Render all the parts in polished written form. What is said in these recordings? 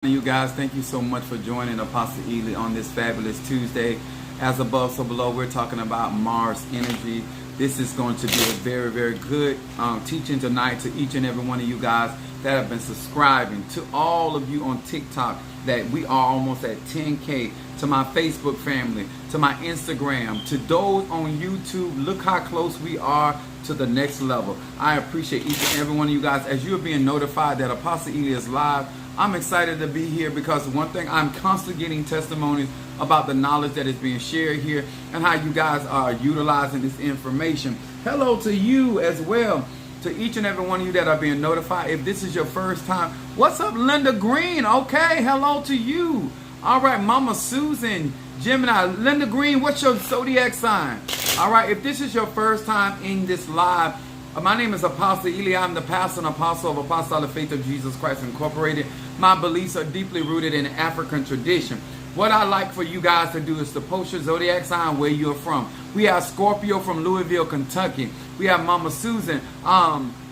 You guys, thank you so much for joining Apostle Ely on this fabulous Tuesday. As above, so below, we're talking about Mars energy. This is going to be a very, very good teaching tonight to each and every one of you guys that have been subscribing. To all of you on TikTok, that we are almost at 10K. To my Facebook family, to my Instagram, to those on YouTube, look how close we are to the next level. I appreciate each and every one of you guys. As you're being notified that Apostle Ely is live, I'm excited to be here because one thing, I'm constantly getting testimonies about the knowledge that is being shared here and how you guys are utilizing this information. Hello to you as well, to each and every one of you that are being notified. If this is your first time, what's up, Linda Green? Okay, hello to you. All right, Mama Susan, Gemini, Linda Green, what's your zodiac sign? All right, if this is your first time in this live, my name is Apostle Ely. I'm the pastor and apostle of Apostolic Faith of Jesus Christ Incorporated. My beliefs are deeply rooted in African tradition. What I like for you guys to do is to post your zodiac sign where you're from. We have Scorpio from Louisville, Kentucky. We have Mama Susan,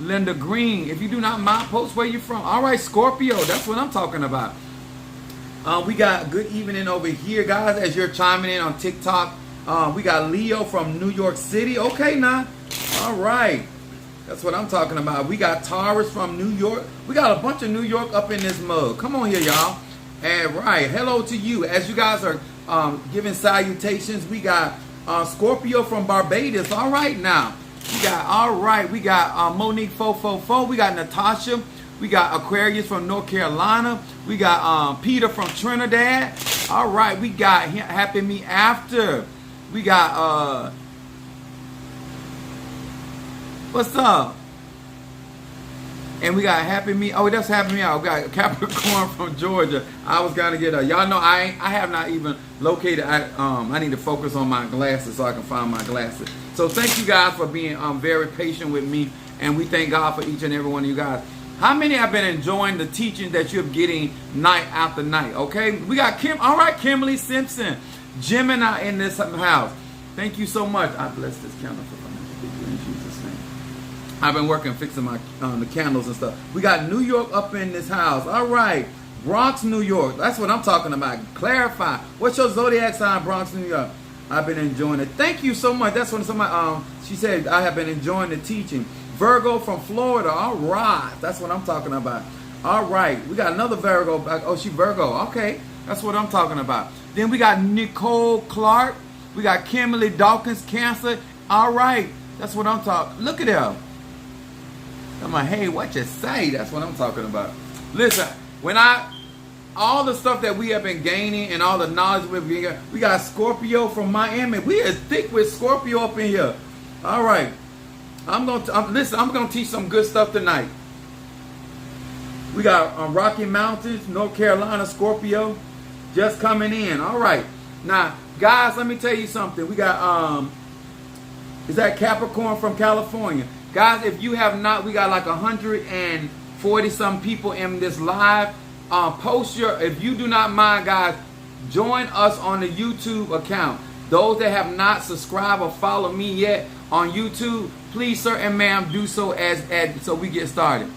Linda Green. If you do not mind, post where you're from. All right, Scorpio, that's what I'm talking about. We got good evening over here, guys, as you're chiming in on TikTok. We got Leo from New York City. Okay, now. All right. That's what I'm talking about. We got Taurus from New York. We got a bunch of New York up in this mug. Come on here, y'all. And right, hello to you. As you guys are giving salutations, we got Scorpio from Barbados. All right, now. We got Monique 444. We got Natasha. We got Aquarius from North Carolina. We got Peter from Trinidad. All right, we got Happy Me After. We got what's up? And we got Happy Me. Oh, that's Happy Me Out. We got Capricorn from Georgia. I was gonna get y'all know I have not even located. I need to focus on my glasses so I can find my glasses. So thank you guys for being very patient with me, and we thank God for each and every one of you guys. How many have been enjoying the teaching that you're getting night after night? Okay, we got Kim. All right, Kimberly Simpson, Gemini in this house. Thank you so much. I bless this candle for financial victory in Jesus' name. I've been working fixing my the candles and stuff. We got New York up in this house. All right, Bronx, New York. That's what I'm talking about. Clarify. What's your zodiac sign, Bronx, New York? I've been enjoying it. Thank you so much. That's when somebody she said I have been enjoying the teaching. Virgo from Florida. All right, that's what I'm talking about. All right, we got another Virgo. Oh, she Virgo. Okay, that's what I'm talking about. Then we got Nicole Clark. We got Kimberly Dawkins, Cancer. All right, that's what I'm talking. Look at her. I'm like, hey, what you say? That's what I'm talking about. Listen, all the stuff that we have been gaining and all the knowledge we've been getting, we got Scorpio from Miami. We are thick with Scorpio up in here. All right. I'm gonna teach some good stuff tonight. We got Rocky Mountains, North Carolina, Scorpio, just coming in. All right, now guys, let me tell you something. We got is that Capricorn from California, guys? If you have not, we got like 140 some people in this live. Post your, if you do not mind, guys, join us on the YouTube account. Those that have not subscribed or followed me yet on YouTube, please, sir and ma'am, do so so we get started.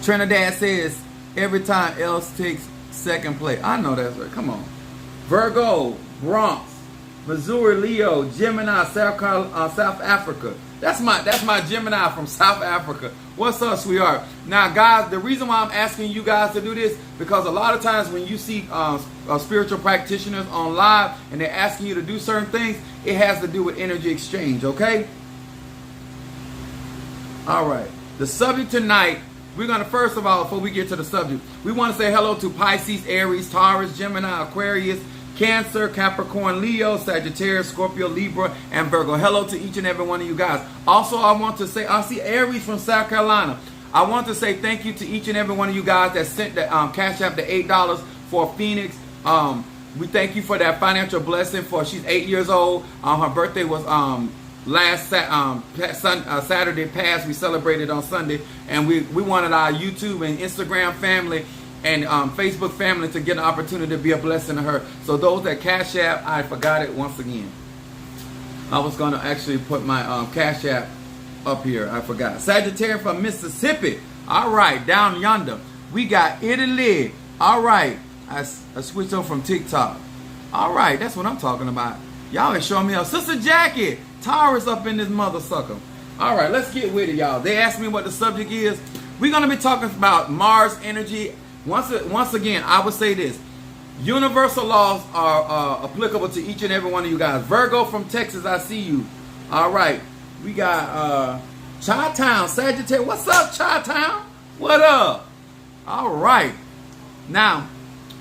Trinidad says every time else takes second place. I know that's right. Come on. Virgo, Bronx, Missouri, Leo, Gemini, South Africa. That's my Gemini from South Africa. What's up, sweetheart? Now, guys, the reason why I'm asking you guys to do this, because a lot of times when you see spiritual practitioners on live and they're asking you to do certain things, it has to do with energy exchange, okay? All right. The subject tonight, we're going to, first of all, before we get to the subject, we want to say hello to Pisces, Aries, Taurus, Gemini, Aquarius, Cancer, Capricorn, Leo, Sagittarius, Scorpio, Libra, and Virgo. Hello to each and every one of you guys. Also, I want to say, I see Aries from South Carolina. I want to say thank you to each and every one of you guys that sent the Cash App the $8 for Phoenix. We thank you for that financial blessing. She's 8 years old. Her birthday was last Saturday past. We celebrated on Sunday, and we wanted our YouTube and Instagram family and Facebook family to get an opportunity to be a blessing to her. So those that Cash App, I forgot it once again. I was going to actually put my Cash App up here. I forgot. Sagittarius from Mississippi. All right, down yonder. We got Italy. All right. I switched over from TikTok. All right. That's what I'm talking about. Y'all ain't showing me up. Sister Jackie. Tara's up in this mother sucker. All right. Let's get with it, y'all. They asked me what the subject is. We're going to be talking about Mars energy. Once again, I would say this. Universal laws are applicable to each and every one of you guys. Virgo from Texas, I see you. All right. We got Chi-Town, Sagittarius. What's up, Chi-Town? What up? All right. Now,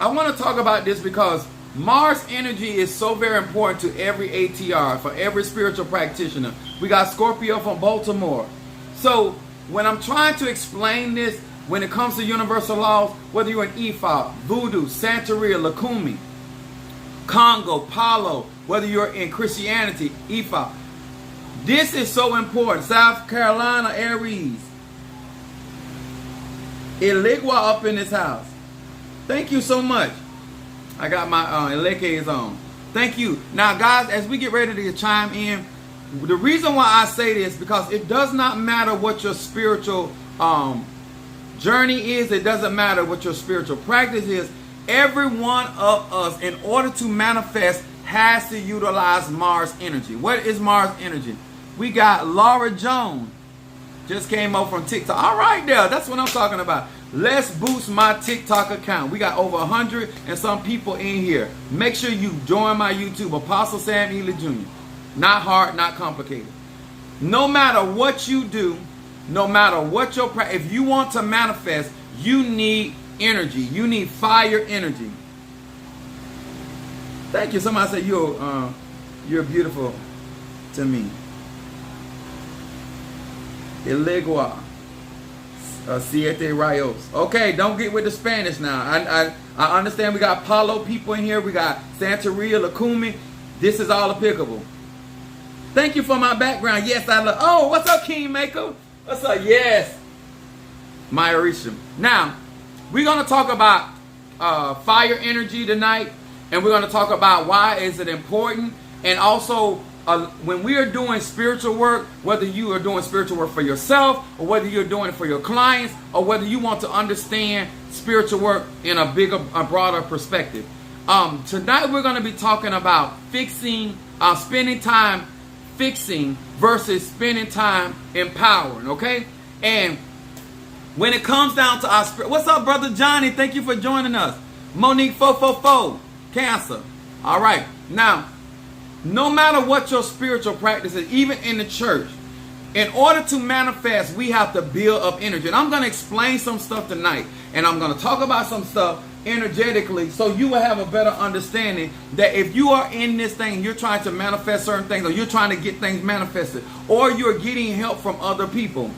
I want to talk about this because Mars energy is so very important to every ATR, for every spiritual practitioner. We got Scorpio from Baltimore. So, when I'm trying to explain this, when it comes to universal laws, whether you're in Ifa, Voodoo, Santeria, Lakumi, Congo, Palo, whether you're in Christianity, Ifa, this is so important. South Carolina, Aries. Eligua up in this house. Thank you so much. I got my Elekes on. Thank you. Now, guys, as we get ready to chime in, the reason why I say this, because it does not matter what your spiritual journey is. It doesn't matter what your spiritual practice is. Every one of us, in order to manifest, has to utilize Mars energy. What is Mars energy? We got Laura Jones. Just came up from TikTok. All right there. That's what I'm talking about. Let's boost my TikTok account. We got over 100 and some people in here. Make sure you join my YouTube, Apostle Sam Ely Jr. Not hard, not complicated. No matter what you do, no matter what your practice, if you want to manifest, you need energy. You need fire energy. Thank you. Somebody said you're beautiful to me. Eligua. Siete Rayos. Okay, don't get with the Spanish now. I understand we got Palo people in here. We got Santeria, Lakumi. This is all applicable. Thank you for my background. Yes, I love. Oh, what's up, Kingmaker? What's up? Yes. Maya Risham. Now, we're going to talk about fire energy tonight. And we're going to talk about why is it important. And also, when we are doing spiritual work, whether you are doing spiritual work for yourself, or whether you're doing it for your clients, or whether you want to understand spiritual work in a bigger, a broader perspective. Tonight we're going to be talking about fixing, spending time fixing versus spending time empowering, okay? And when it comes down to our spirit, what's up, Brother Johnny? Thank you for joining us. Monique 444, Cancer. All right. Now, no matter what your spiritual practice is, even in the church, in order to manifest, we have to build up energy. And I'm going to explain some stuff tonight. And I'm going to talk about some stuff energetically so you will have a better understanding that if you are in this thing, you're trying to manifest certain things, or you're trying to get things manifested, or you're getting help from other people.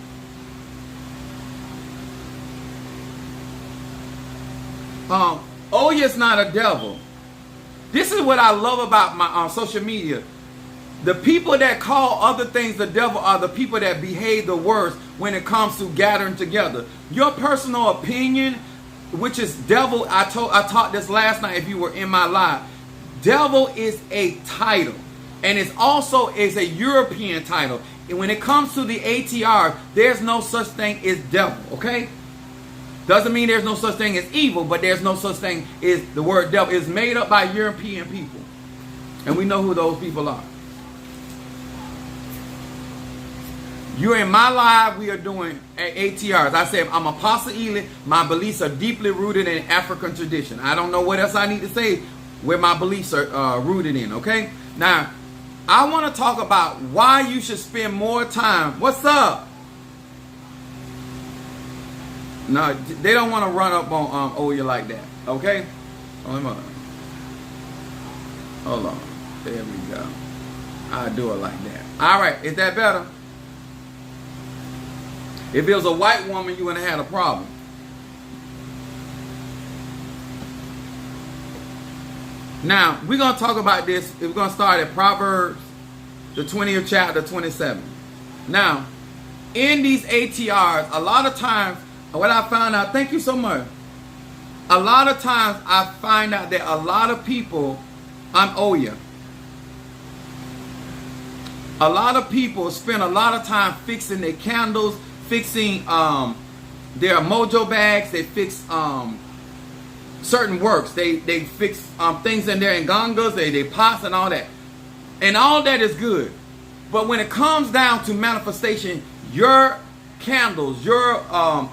Oya's not a devil. This is what I love about my social media. The people that call other things the devil are the people that behave the worst when it comes to gathering together. Your personal opinion, which is devil, I taught this last night if you were in my live. Devil is a title. And it also is a European title. And when it comes to the ATR, there's no such thing as devil, okay? Doesn't mean there's no such thing as evil, but there's no such thing as the word devil. It's made up by European people. And we know who those people are. You're in my live. We are doing ATRs. I said, I'm Apostle Ely. My beliefs are deeply rooted in African tradition. I don't know what else I need to say where my beliefs are rooted in, okay? Now, I want to talk about why you should spend more time. What's up? No, they don't want to run up on Oya like that, okay? Hold on. Hold on. There we go. I'll do it like that. All right, is that better? If it was a white woman, you wouldn't have had a problem. Now, we're going to talk about this. We're going to start at Proverbs, the 20th chapter, 27. Now, in these ATRs, a lot of times, what I found out, thank you so much. A lot of times, I find out that a lot of people, I'm Oya. A lot of people spend a lot of time fixing their candles, fixing There are mojo bags. They fix certain works. They fix things in their ngangas, they pots and all that. And all that is good. But when it comes down to manifestation, your candles, your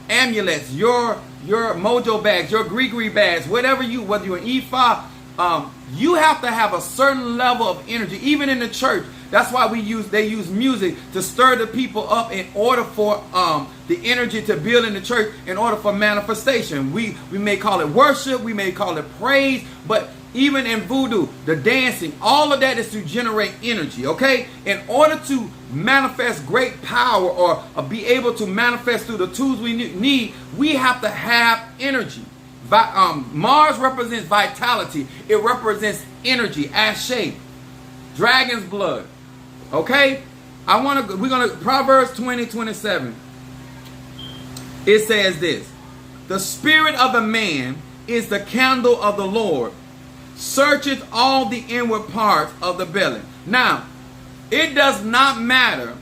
amulets, your mojo bags, your gree bags, whether you're an E5, you have to have a certain level of energy, even in the church. That's why they use music to stir the people up in order for the energy to build in the church, in order for manifestation. We may call it worship, we may call it praise, but even in voodoo, the dancing, all of that is to generate energy, okay? In order to manifest great power or be able to manifest through the tools we need, we have to have energy. Mars represents vitality. It represents energy, ashe, dragon's blood. Okay? We're gonna Proverbs 20:27. It says this: the spirit of a man is the candle of the Lord, searcheth all the inward parts of the belly. Now, it does not matter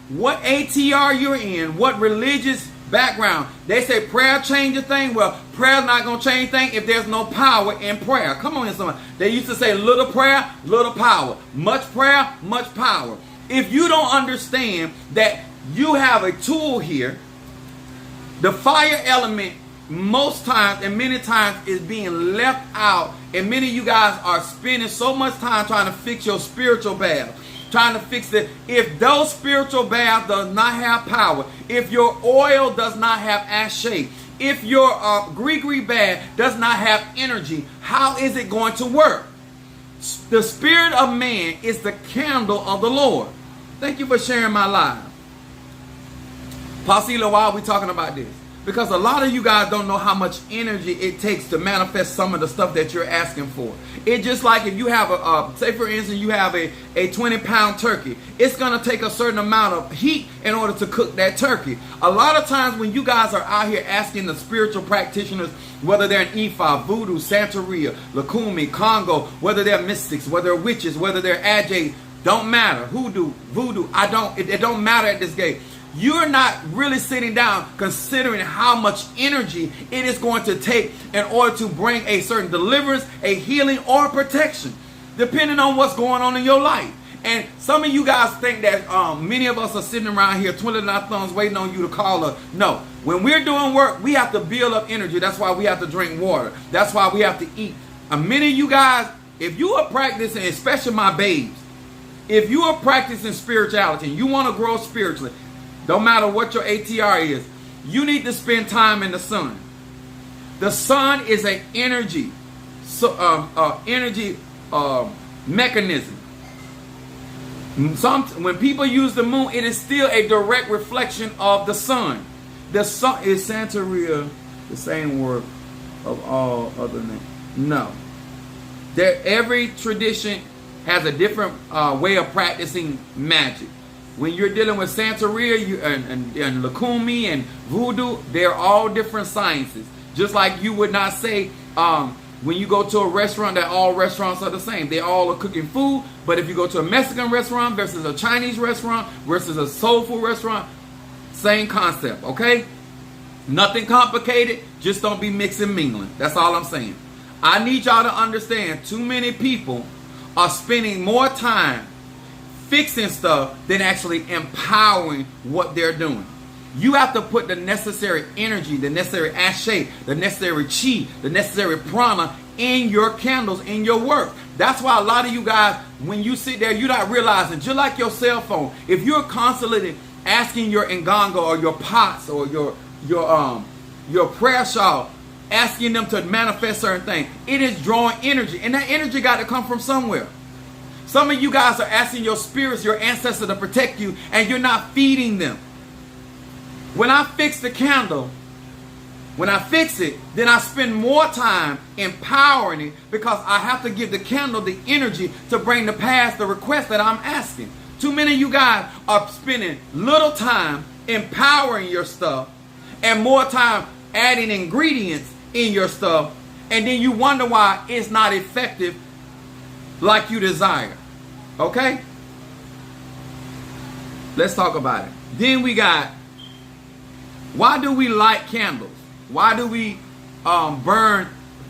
what ATR you're in, what religious background. They say prayer changes things. Well, prayer's not going to change things if there's no power in prayer. Come on, someone. They used to say little prayer, little power. Much prayer, much power. If you don't understand that you have a tool here, the fire element most times and many times is being left out, and many of you guys are spending so much time trying to fix your spiritual bath, trying to fix it. If those spiritual baths does not have power, if your oil does not have ashe, if your gree bath does not have energy, how is it going to work? The spirit of man is the candle of the Lord. Thank you for sharing my live. Pasila, why are we talking about this? Because a lot of you guys don't know how much energy it takes to manifest some of the stuff that you're asking for. It's just like if you have say for instance, you have a 20-pound turkey. It's going to take a certain amount of heat in order to cook that turkey. A lot of times when you guys are out here asking the spiritual practitioners, whether they're in Ifa, Voodoo, Santeria, Lakumi, Congo, whether they're mystics, whether they're witches, whether they're Ajay, don't matter. Hoodoo, Voodoo, it don't matter at this game. You're not really sitting down considering how much energy it is going to take in order to bring a certain deliverance, a healing, or protection, depending on what's going on in your life. And some of you guys think that many of us are sitting around here twiddling our thumbs waiting on you to call us. No. When we're doing work, we have to build up energy. That's why we have to drink water. That's why we have to eat. Many of you guys, if you are practicing, especially my babes, if you are practicing spirituality and you want to grow spiritually, don't matter what your ATR is, you need to spend time in the sun. The sun is an energy, mechanism. When people use the moon, it is still a direct reflection of the sun. The sun is Santeria, the same word of all other names. No. Every tradition has a different way of practicing magic. When you're dealing with Santeria and Lakumi and Voodoo, they're all different sciences. Just like you would not say when you go to a restaurant that all restaurants are the same. They all are cooking food. But if you go to a Mexican restaurant versus a Chinese restaurant versus a soul food restaurant, same concept, okay? Nothing complicated. Just don't be mixing mingling. That's all I'm saying. I need y'all to understand too many people are spending more time fixing stuff than actually empowering what they're doing. You have to put the necessary energy, the necessary ashe, the necessary chi, the necessary prana in your candles, in your work. That's why a lot of you guys, when you sit there, you're not realizing, just like your cell phone, if you're constantly asking your nganga or your pots or your prayer shawl, asking them to manifest certain things, it is drawing energy, and that energy got to come from somewhere. Some of you guys are asking your spirits, your ancestors to protect you, and you're not feeding them. When I fix the candle, when I fix it, then I spend more time empowering it because I have to give the candle the energy to bring to pass the request that I'm asking. Too many of you guys are spending little time empowering your stuff and more time adding ingredients in your stuff, and then you wonder why it's not effective like you desire. Okay? Let's talk about it. Then we got Why do we light candles? Why do we burn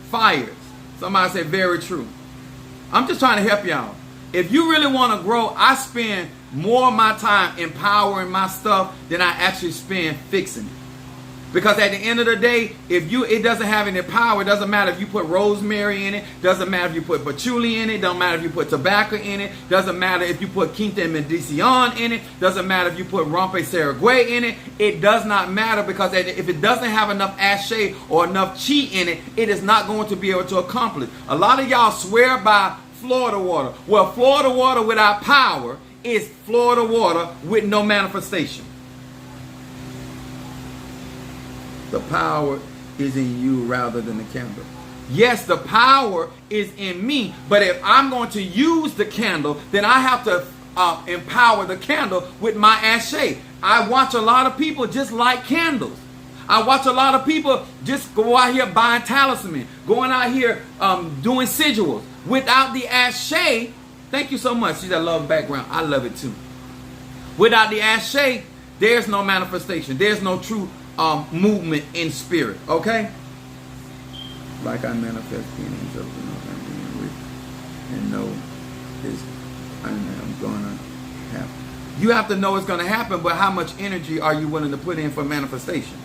fires? Somebody said very true. I'm just trying to help y'all. If you really want to grow, I spend more of my time empowering my stuff than I actually spend fixing it. Because at the end of the day, it doesn't have any power. It doesn't matter if you put rosemary in it. Doesn't matter if you put patchouli in it. Doesn't matter if you put tobacco in it. Doesn't matter if you put quinta medicion in it. Doesn't matter if you put rompe saraguay in it. It does not matter, because if it doesn't have enough ashe or enough chi in it, it is not going to be able to accomplish. A lot of y'all swear by Florida water. Well, Florida water without power is Florida water with no manifestation. The power is in you rather than the candle. Yes, the power is in me, but if I'm going to use the candle, then I have to empower the candle with my ashe. I watch a lot of people just light candles. I watch a lot of people just go out here buying talisman, going out here doing sigils without the ashe. Thank you so much. See that love background. I love it too. Without the ashe, there's no manifestation. There's no true movement in spirit. Okay? Like I manifest being angels and know it's going to happen. You have to know it's going to happen, but how much energy are you willing to put in for manifestation?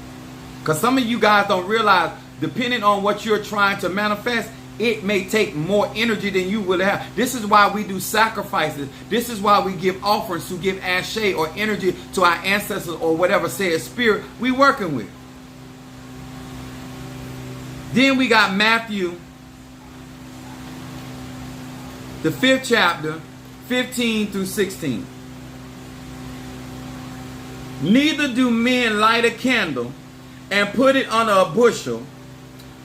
Because some of you guys don't realize, depending on what you're trying to manifest, it may take more energy than you will have. This is why we do sacrifices. This is why we give offerings, to give ashe or energy to our ancestors or whatever said spirit we working with. Then we got Matthew, the 5th chapter, 15 through 16. Neither do men light a candle and put it under a bushel,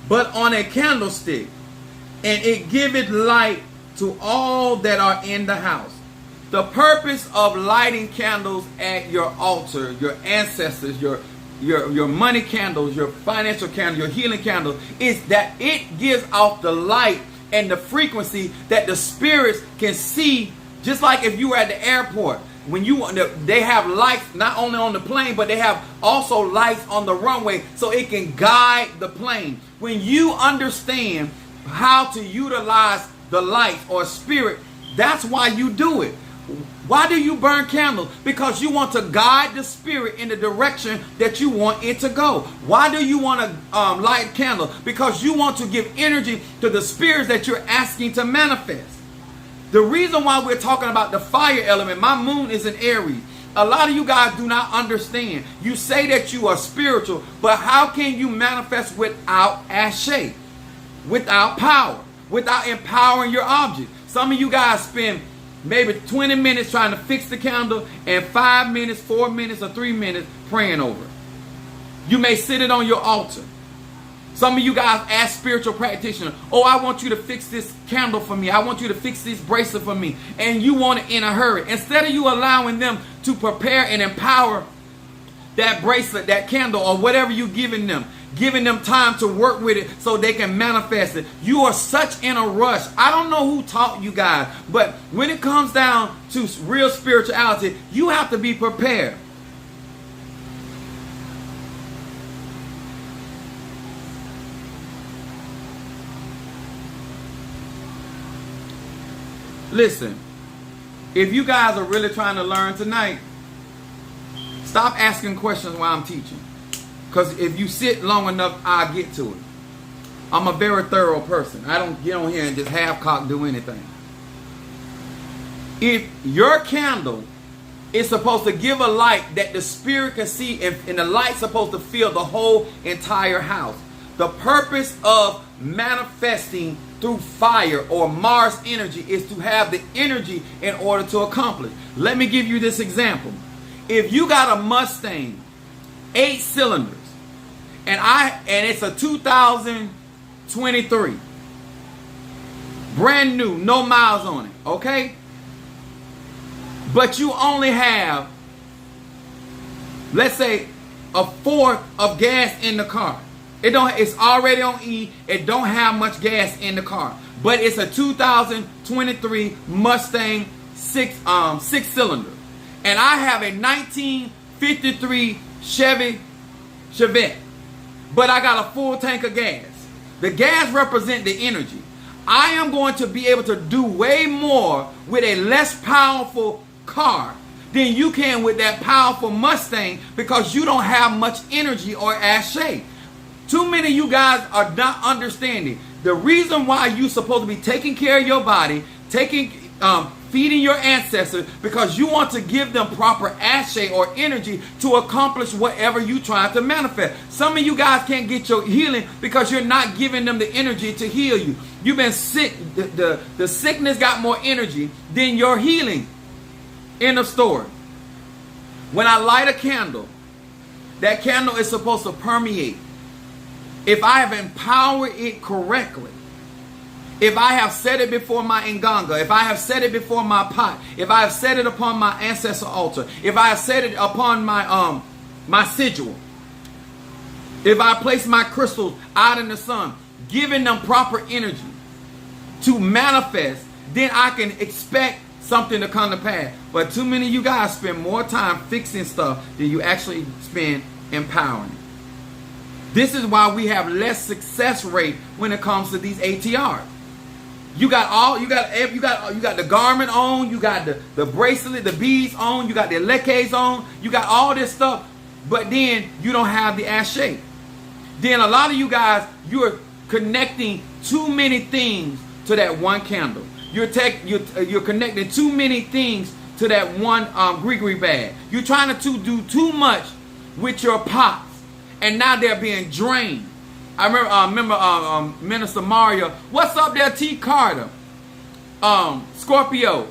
but on a candlestick, and it giveth light to all that are in the house. The purpose of lighting candles at your altar, your ancestors, your money candles, your financial candles, your healing candles, is that it gives off the light and the frequency that the spirits can see. Just like if you were at the airport, when they have lights not only on the plane, but they have also lights on the runway, so it can guide the plane. When you understand how to utilize the light or spirit, that's why you do it. Why do you burn candles? Because you want to guide the spirit in the direction that you want it to go. Why do you want to light candles? Because you want to give energy to the spirits that you're asking to manifest. The reason why we're talking about the fire element, my moon is in Aries. A lot of you guys do not understand. You say that you are spiritual, but how can you manifest without ashe? Without power, without empowering your object? Some of you guys spend maybe 20 minutes trying to fix the candle and 5 minutes, 4 minutes, or 3 minutes praying over it. You may sit it on your altar. Some of you guys ask spiritual practitioners, oh, I want you to fix this candle for me. I want you to fix this bracelet for me. And you want it in a hurry. Instead of you allowing them to prepare and empower that bracelet, that candle, or whatever you're giving them time to work with it so they can manifest it. You are such in a rush. I don't know who taught you guys, but when it comes down to real spirituality, you have to be prepared. Listen, if you guys are really trying to learn tonight, stop asking questions while I'm teaching. Because if you sit long enough, I'll get to it. I'm a very thorough person. I don't get on here and just half-cock do anything. If your candle is supposed to give a light that the spirit can see, and the light's supposed to fill the whole entire house. The purpose of manifesting through fire or Mars energy is to have the energy in order to accomplish. Let me give you this example. If you got a Mustang, 8 cylinders, and it's a 2023, brand new, no miles on it, okay? But you only have, let's say, a fourth of gas in the car. It's already on E. It don't have much gas in the car, but it's a 2023 Mustang 6-cylinder, and I have a 1953 Chevy Chevette, but I got a full tank of gas. The gas represents the energy. I am going to be able to do way more with a less powerful car than you can with that powerful Mustang, because you don't have much energy or ashay. Too many of you guys are not understanding the reason why you're supposed to be taking care of your body, feeding your ancestors, because you want to give them proper ashay or energy to accomplish whatever you try to manifest. Some of you guys can't get your healing because you're not giving them the energy to heal you. You've been sick. The sickness got more energy than your healing. End of story. When I light a candle, that candle is supposed to permeate. If I have empowered it correctly, if I have set it before my nganga, if I have set it before my pot, if I have set it upon my ancestor altar, if I have set it upon my my sigil, if I place my crystals out in the sun, giving them proper energy to manifest, then I can expect something to come to pass. But too many of you guys spend more time fixing stuff than you actually spend empowering. This is why we have less success rate when it comes to these ATRs. You got the garment on, you got the bracelet, the beads on, you got the lekes on, you got all this stuff, but then you don't have the ashay. Then a lot of you guys, you're connecting too many things to that one candle. You're connecting too many things to that one gree bag. You're trying to do too much with your pots, and now they're being drained. I remember Minister Mario. What's up there, T. Carter? Scorpio.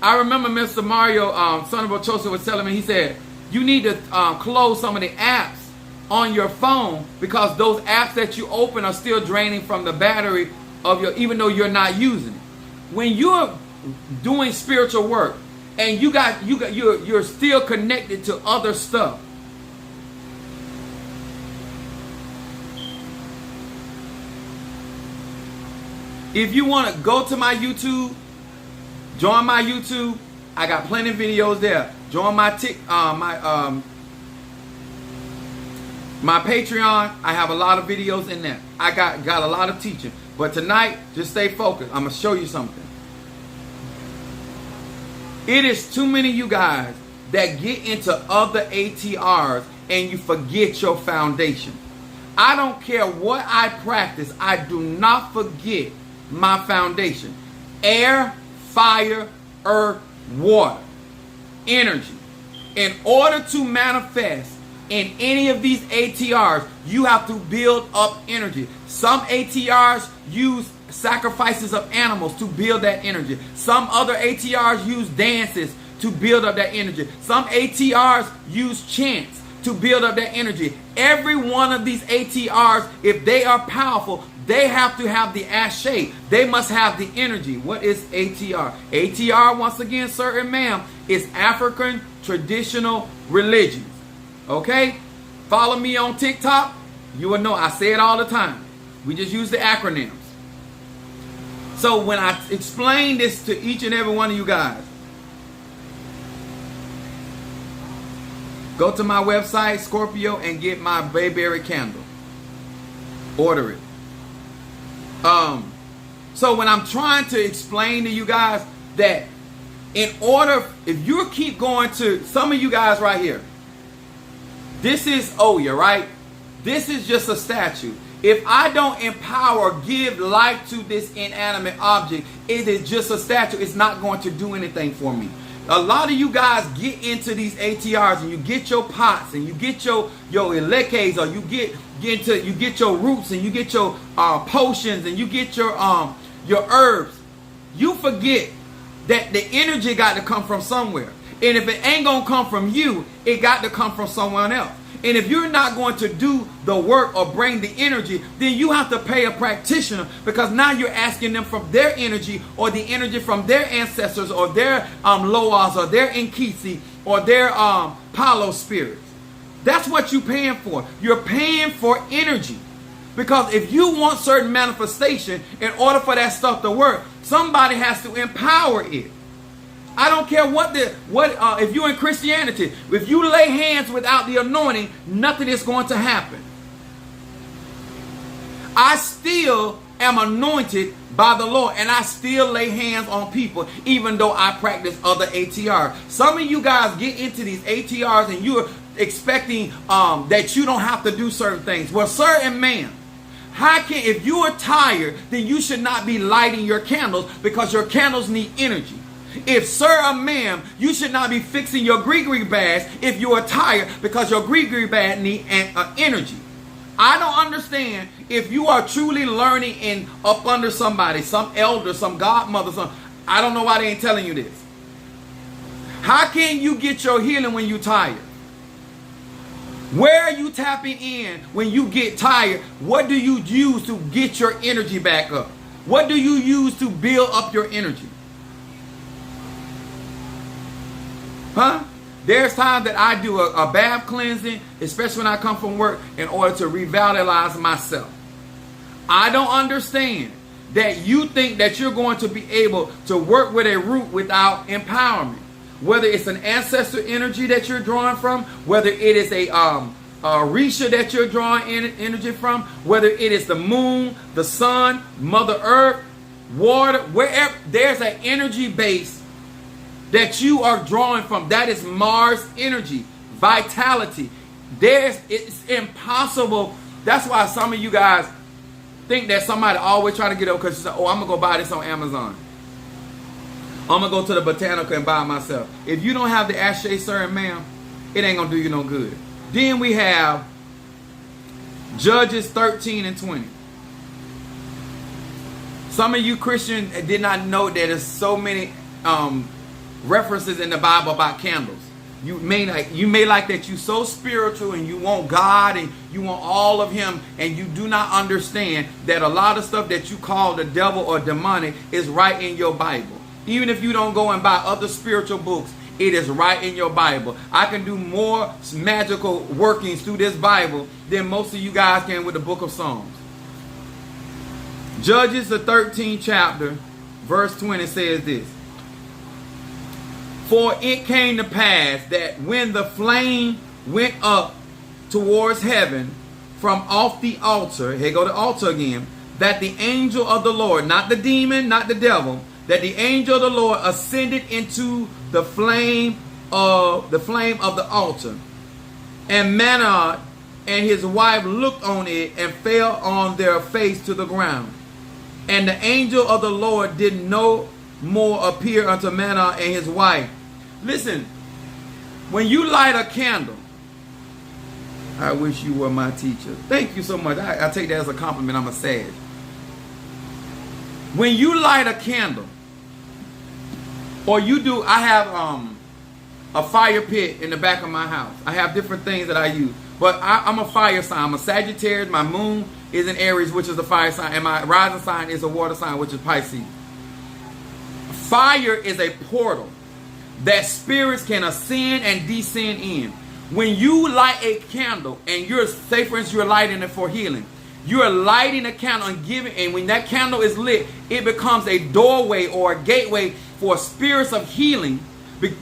I remember Mr. Mario, son of Ochosa, was telling me, he said, you need to close some of the apps on your phone, because those apps that you open are still draining from the battery of your, even though you're not using it. When you're doing spiritual work and you're still connected to other stuff, if you want to go to my YouTube, join my YouTube. I got plenty of videos there. Join my my Patreon. I have a lot of videos in there. I got a lot of teaching. But tonight, just stay focused. I'm going to show you something. It is too many of you guys that get into other ATRs and you forget your foundation. I don't care what I practice. I do not forget my foundation. Air, fire, earth, water, energy. In order to manifest in any of these ATRs, you have to build up energy. Some ATRs use sacrifices of animals to build that energy. Some other ATRs use dances to build up that energy. Some ATRs use chants to build up that energy. Every one of these ATRs, if they are powerful, they have to have the ashay. They must have the energy. What is ATR? ATR, once again, sir and ma'am, is African traditional religions. Okay? Follow me on TikTok. You will know I say it all the time. We just use the acronyms. So when I explain this to each and every one of you guys, go to my website, Scorpio, and get my Bayberry candle. Order it. So when I'm trying to explain to you guys that in order, if you keep going to some of you guys right here, this is Oya, right? This is just a statue. If I don't empower, give life to this inanimate object, it is just a statue. It's not going to do anything for me. A lot of you guys get into these ATRs and you get your pots and you get your elekes, or you get your roots and you get your potions and you get your herbs. You forget that the energy got to come from somewhere. And if it ain't going to come from you, it got to come from someone else. And if you're not going to do the work or bring the energy, then you have to pay a practitioner, because now you're asking them from their energy or the energy from their ancestors or their Loas or their Nkisi or their Palo spirits. That's what you're paying for. You're paying for energy. Because if you want certain manifestation, in order for that stuff to work, somebody has to empower it. I don't care if you're in Christianity, if you lay hands without the anointing, nothing is going to happen. I still am anointed by the Lord, and I still lay hands on people, even though I practice other ATRs. Some of you guys get into these ATRs and you're expecting that you don't have to do certain things. Well, sir and ma'am, if you are tired, then you should not be lighting your candles, because your candles need energy. If sir or ma'am, you should not be fixing your gree bags if you are tired, because your gree bag need energy. I don't understand if you are truly learning and up under somebody, some elder, some godmother, I don't know why they ain't telling you this. How can you get your healing when you're tired? Where are you tapping in when you get tired? What do you use to get your energy back up? What do you use to build up your energy? Huh? There's times that I do a bath cleansing, especially when I come from work, in order to revitalize myself. I don't understand that you think that you're going to be able to work with a root without empowerment. Whether it's an ancestor energy that you're drawing from, whether it is a Risha that you're drawing energy from, whether it is the moon, the sun, Mother Earth, water, wherever there's an energy base that you are drawing from. That is Mars energy, vitality. It's impossible. That's why some of you guys think that somebody always trying to get up because you say, oh, I'm going to go buy this on Amazon. I'm going to go to the Botanical and buy it myself. If you don't have the Ashe, sir and ma'am, it ain't going to do you no good. Then we have Judges 13 and 20. Some of you Christians did not know that there's so many references in the Bible about candles. You may like that you so spiritual and you want God and you want all of him, and you do not understand that a lot of stuff that you call the devil or demonic is right in your Bible. Even if you don't go and buy other spiritual books, it is right in your Bible. I can do more magical workings through this Bible than most of you guys can with the book of Psalms. Judges, the 13th chapter, verse 20 says this. For it came to pass that when the flame went up towards heaven from off the altar, here go the altar again, that the angel of the Lord, not the demon, not the devil, that the angel of the Lord ascended into the flame of the altar. And Manoah and his wife looked on it and fell on their face to the ground. And the angel of the Lord did no more appear unto Manoah and his wife. Listen, when you light a candle, I wish you were my teacher. Thank you so much. I take that as a compliment. I'm a sage. When you light a candle, or you do, I have a fire pit in the back of my house. I have different things that I use. But I'm a fire sign. I'm a Sagittarius. My moon is in Aries, which is the fire sign. And my rising sign is a water sign, which is Pisces. Fire is a portal that spirits can ascend and descend in. When you light a candle, and say for instance, you're lighting it for healing. You're lighting a candle and when that candle is lit, it becomes a doorway or a gateway for spirits of healing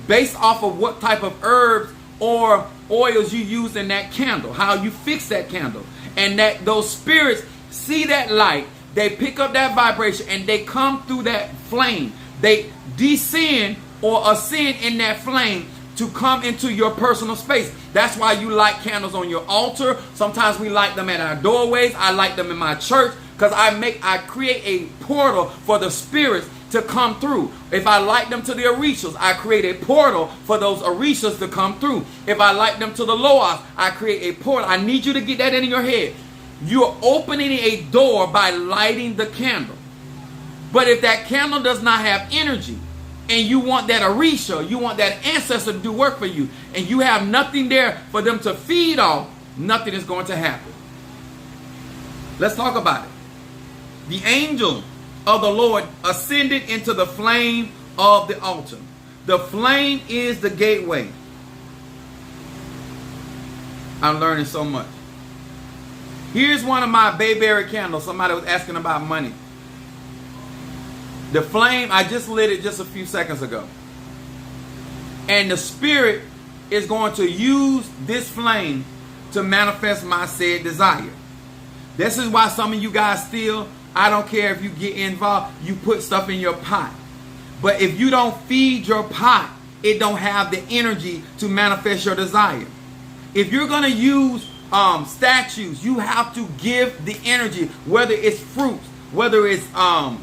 based off of what type of herbs or oils you use in that candle, how you fix that candle. And that those spirits see that light, they pick up that vibration, and they come through that flame. They descend or ascend in that flame to come into your personal space. That's why you light candles on your altar. Sometimes we light them at our doorways. I light them in my church because I create a portal for the spirits to come through. If I light them to the Orishas, I create a portal for those Orishas to come through. If I light them to the Loas, I create a portal. I need you to get that in your head. You're opening a door by lighting the candle. But if that candle does not have energy, and you want that Orisha, you want that ancestor to do work for you, and you have nothing there for them to feed off, nothing is going to happen. Let's talk about it. The angel of the Lord ascended into the flame of the altar. The flame is the gateway. I'm learning so much. Here's one of my bayberry candles. Somebody was asking about money. The flame, I just lit it just a few seconds ago. And the spirit is going to use this flame to manifest my said desire. This is why some of you guys still, I don't care if you get involved, you put stuff in your pot. But if you don't feed your pot, it don't have the energy to manifest your desire. If you're going to use statues, you have to give the energy, whether it's fruits, whether it's and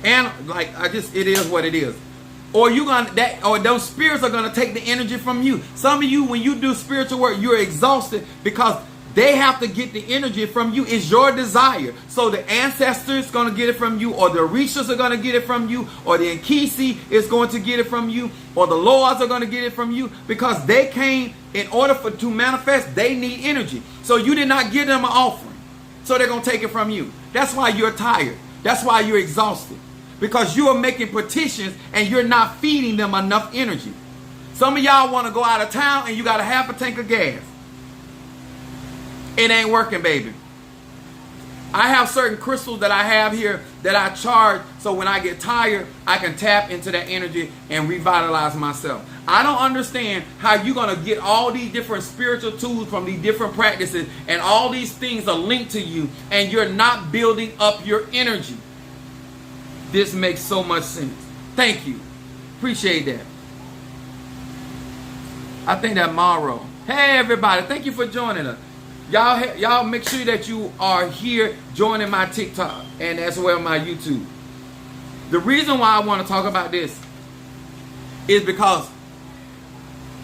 it is what it is. Or those spirits are gonna take the energy from you. Some of you, when you do spiritual work, you're exhausted because they have to get the energy from you. It's your desire. So the ancestors gonna get it from you, or the Orishas are gonna get it from you, or the Nkisi is going to get it from you, or the Lords are gonna get it from you, because they came in order to manifest. They need energy. So you did not give them an offering, so they're gonna take it from you. That's why you're tired. That's why you're exhausted. Because you are making petitions and you're not feeding them enough energy. Some of y'all want to go out of town and you got a half a tank of gas. It ain't working, baby. I have certain crystals that I have here that I charge, so when I get tired, I can tap into that energy and revitalize myself. I don't understand how you're going to get all these different spiritual tools from these different practices, and all these things are linked to you, and you're not building up your energy. This makes so much sense. Thank you. Appreciate that. I think that Morrow. Hey, everybody. Thank you for joining us. Y'all make sure that you are here joining my TikTok and as well my YouTube. The reason why I want to talk about this is because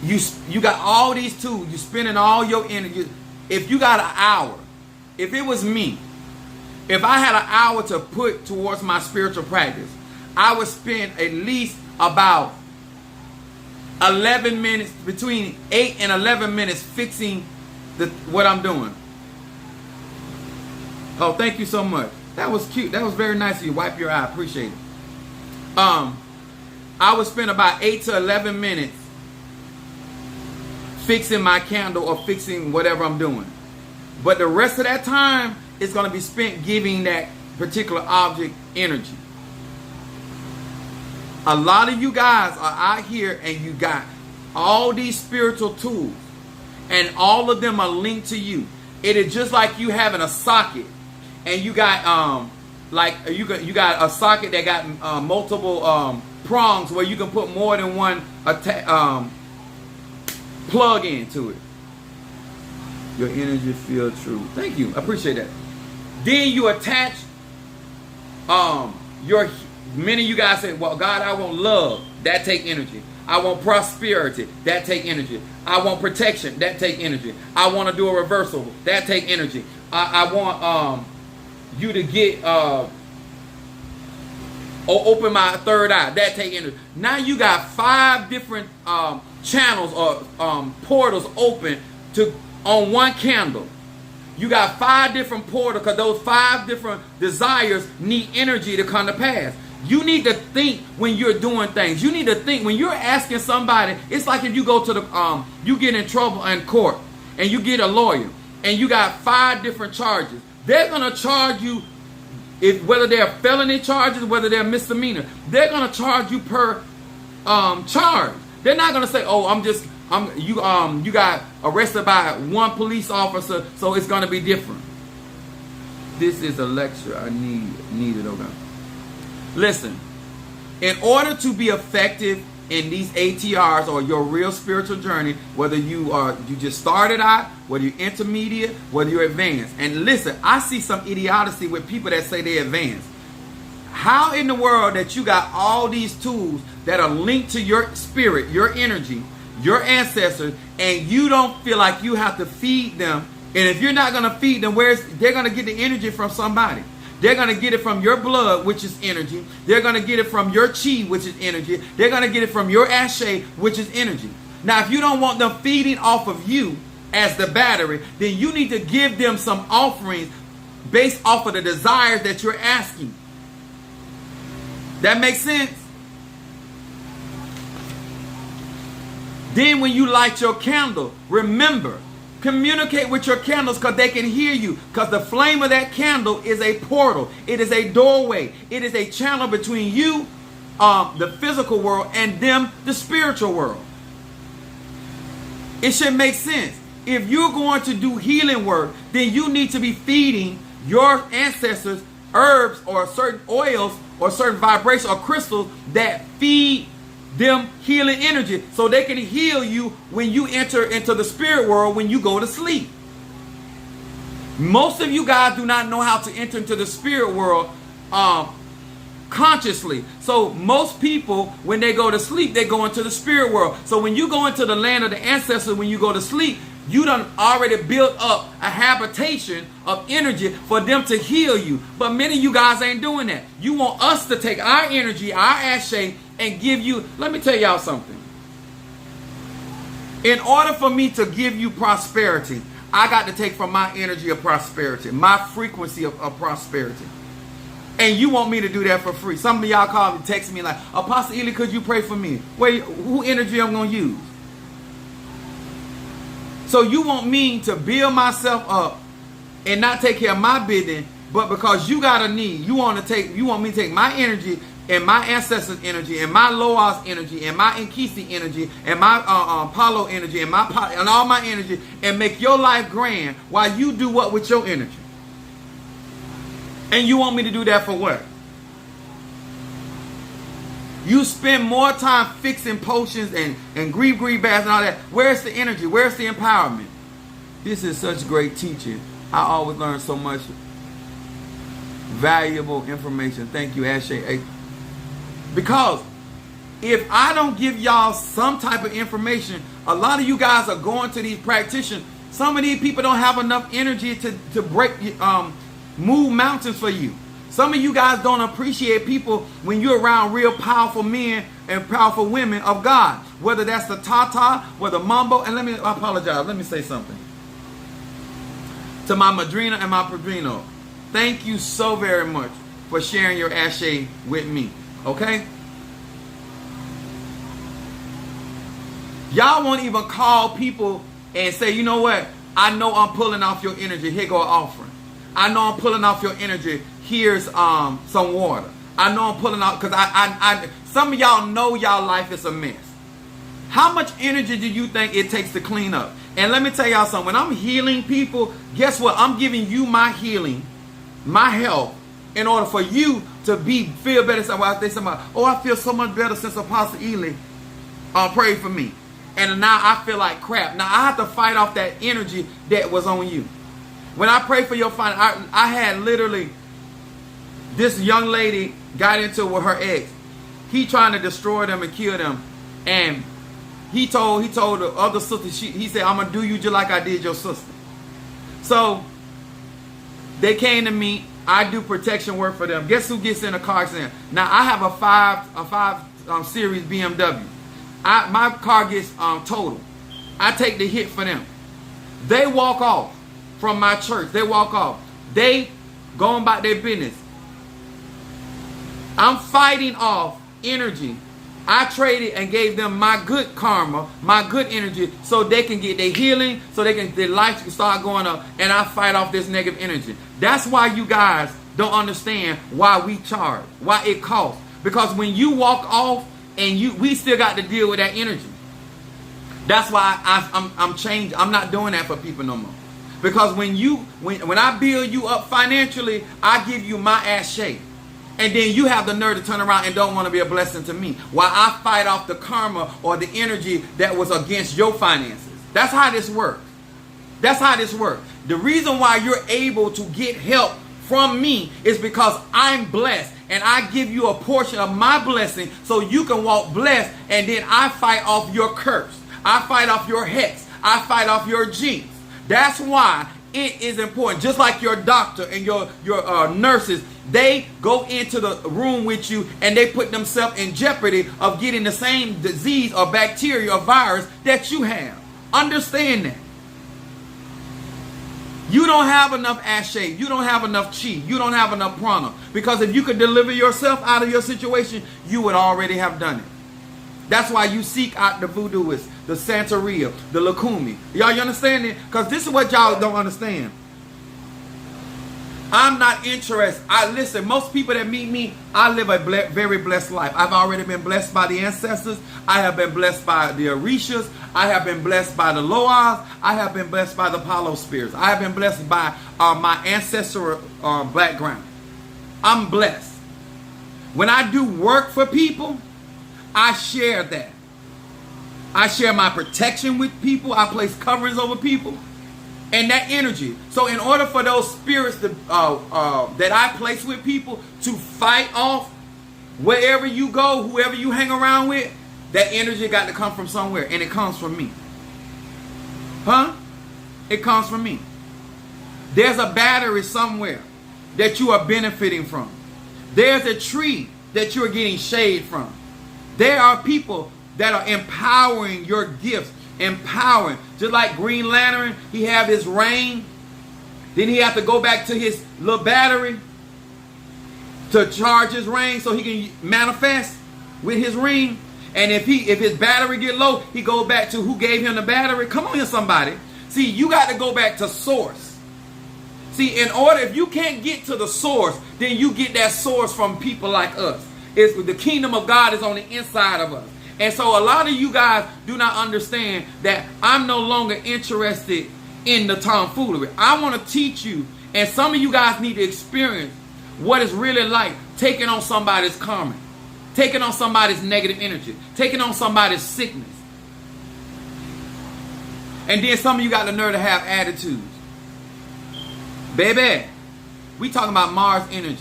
you got all these tools. You're spending all your energy. If you got an hour, if it was me, if I had an hour to put towards my spiritual practice, I would spend at least about 11 minutes, between 8 and 11 minutes fixing what I'm doing. Oh, thank you so much. That was cute. That was very nice of you. Wipe your eye. Appreciate it. I would spend about 8 to 11 minutes fixing my candle or fixing whatever I'm doing. But the rest of that time is going to be spent giving that particular object energy. A lot of you guys are out here and you got all these spiritual tools, and all of them are linked to you. It is just like you having a socket, and you got you got a socket that got multiple prongs where you can put more than one plug into it. Your energy feel true. Thank you. I appreciate that. Then you attach many of you guys say, well, God, I want love. That take energy. I want prosperity. That take energy. I want protection. That take energy. I want to do a reversal. That take energy. I want you to get or open my third eye. That take energy. Now you got 5 different channels or portals open on one candle. You got 5 different portals because those 5 different desires need energy to come to pass. You need to think when you're doing things. You need to think when you're asking somebody. It's like if you go to the you get in trouble in court and you get a lawyer and you got 5 different charges. They're gonna charge you, whether they're felony charges, whether they're misdemeanor. They're gonna charge you per charge. They're not gonna say, oh, you got arrested by 1 police officer, so it's gonna be different. This is a lecture I needed. Okay. Listen, in order to be effective in these ATRs or your real spiritual journey, whether you just started out, whether you're intermediate, whether you're advanced. And listen, I see some idiocy with people that say they're advanced. How in the world that you got all these tools that are linked to your spirit, your energy, your ancestors, and you don't feel like you have to feed them? And if you're not going to feed them, they're going to get the energy from somebody. They're going to get it from your blood, which is energy. They're going to get it from your chi, which is energy. They're going to get it from your ashe, which is energy. Now, if you don't want them feeding off of you as the battery, then you need to give them some offerings based off of the desires that you're asking. That makes sense? Then when you light your candle, remember, communicate with your candles because they can hear you. Because the flame of that candle is a portal. It is a doorway. It is a channel between you the physical world and them the spiritual world. It should make sense. If you're going to do healing work, then you need to be feeding your ancestors herbs or certain oils or certain vibrations or crystals that feed them healing energy so they can heal you when you enter into the spirit world when you go to sleep. Most of you guys do not know how to enter into the spirit world consciously. So most people, when they go to sleep, they go into the spirit world. So when you go into the land of the ancestors, when you go to sleep, you done already built up a habitation of energy for them to heal you. But many of you guys ain't doing that. You want us to take our energy, our ashe, and give you. Let me tell y'all something. In order for me to give you prosperity, I got to take from my energy of prosperity, my frequency of prosperity. And you want me to do that for free. Some of y'all call me, text me like, Apostle Ely, could you pray for me? Wait, who energy I'm going to use? So you want me to build myself up and not take care of my business, but because you got a need, you want me to take my energy and my ancestors' energy and my Loa's energy and my Nkisi energy and my Palo energy and all my energy and make your life grand while you do what with your energy? And you want me to do that for what? You spend more time fixing potions and grief baths and all that. Where's the energy? Where's the empowerment? This is such great teaching. I always learn so much valuable information. Thank you, Ashe. Because if I don't give y'all some type of information, a lot of you guys are going to these practitioners. Some of these people don't have enough energy to break, move mountains for you. Some of you guys don't appreciate people when you're around real powerful men and powerful women of God. Whether that's the Tata or the Mambo. And I apologize. Let me say something. To my Madrina and my Padrino, thank you so very much for sharing your ashe with me. Okay? Y'all won't even call people and say, you know what? I know I'm pulling off your energy. Here go an offering. I know I'm pulling off your energy. Here's some water. I know I'm pulling out because I some of y'all know y'all life is a mess. How much energy do you think it takes to clean up? And let me tell y'all something. When I'm healing people, guess what? I'm giving you my healing, my health, in order for you to feel better. Somebody, oh, I feel so much better since Apostle Ely prayed for me. And now I feel like crap. Now I have to fight off that energy that was on you. When I pray for your finance, I had literally this young lady got into it with her ex. He trying to destroy them and kill them. And he told the other sister, he said, I'm going to do you just like I did your sister. So they came to me. I do protection work for them. Guess who gets in a car accident? Now I have a 5 Series BMW. My car gets totaled. I take the hit for them. They walk off from my church. They walk off. They going about their business. I'm fighting off energy. I traded and gave them my good karma, my good energy, so they can get their healing, so their life can start going up, and I fight off this negative energy. That's why you guys don't understand why we charge, why it costs. Because when you walk off and we still got to deal with that energy. That's why I'm changed. I'm not doing that for people no more. Because when I build you up financially, I give you my ashe. And then you have the nerve to turn around and don't want to be a blessing to me, while I fight off the karma or the energy that was against your finances. That's how this works. That's how this works. The reason why you're able to get help from me is because I'm blessed. And I give you a portion of my blessing so you can walk blessed. And then I fight off your curse. I fight off your hex. I fight off your jinx. That's why it is important. Just like your doctor and your nurses, they go into the room with you and they put themselves in jeopardy of getting the same disease or bacteria or virus that you have. Understand that. You don't have enough ashe. You don't have enough chi. You don't have enough prana. Because if you could deliver yourself out of your situation, you would already have done it. That's why you seek out the voodooists, the Santeria, the Lakumi. Y'all, you understand it? Because this is what y'all don't understand. I'm not interested. Listen, most people that meet me, I live a very blessed life. I've already been blessed by the ancestors. I have been blessed by the Orishas. I have been blessed by the Loas. I have been blessed by the Palo spirits. I have been blessed by my ancestral background. I'm blessed. When I do work for people, I share that. I share my protection with people. I place coverings over people. And that energy. So in order for those spirits that I place with people to fight off, wherever you go, whoever you hang around with, that energy got to come from somewhere. And it comes from me. Huh? It comes from me. There's a battery somewhere that you are benefiting from. There's a tree that you are getting shade from. There are people that are empowering your gifts. Empowering. Just like Green Lantern, he have his ring. Then he have to go back to his little battery to charge his ring so he can manifest with his ring. And if his battery get low, he goes back to who gave him the battery. Come on here, somebody. See, you got to go back to source. See, in order, if you can't get to the source, then you get that source from people like us. It's the kingdom of God is on the inside of us. And so a lot of you guys do not understand that I'm no longer interested in the tomfoolery. I want to teach you, and some of you guys need to experience what it's really like taking on somebody's karma, taking on somebody's negative energy, taking on somebody's sickness. And then some of you got the nerve to have attitudes. Baby, we talking about Mars energy.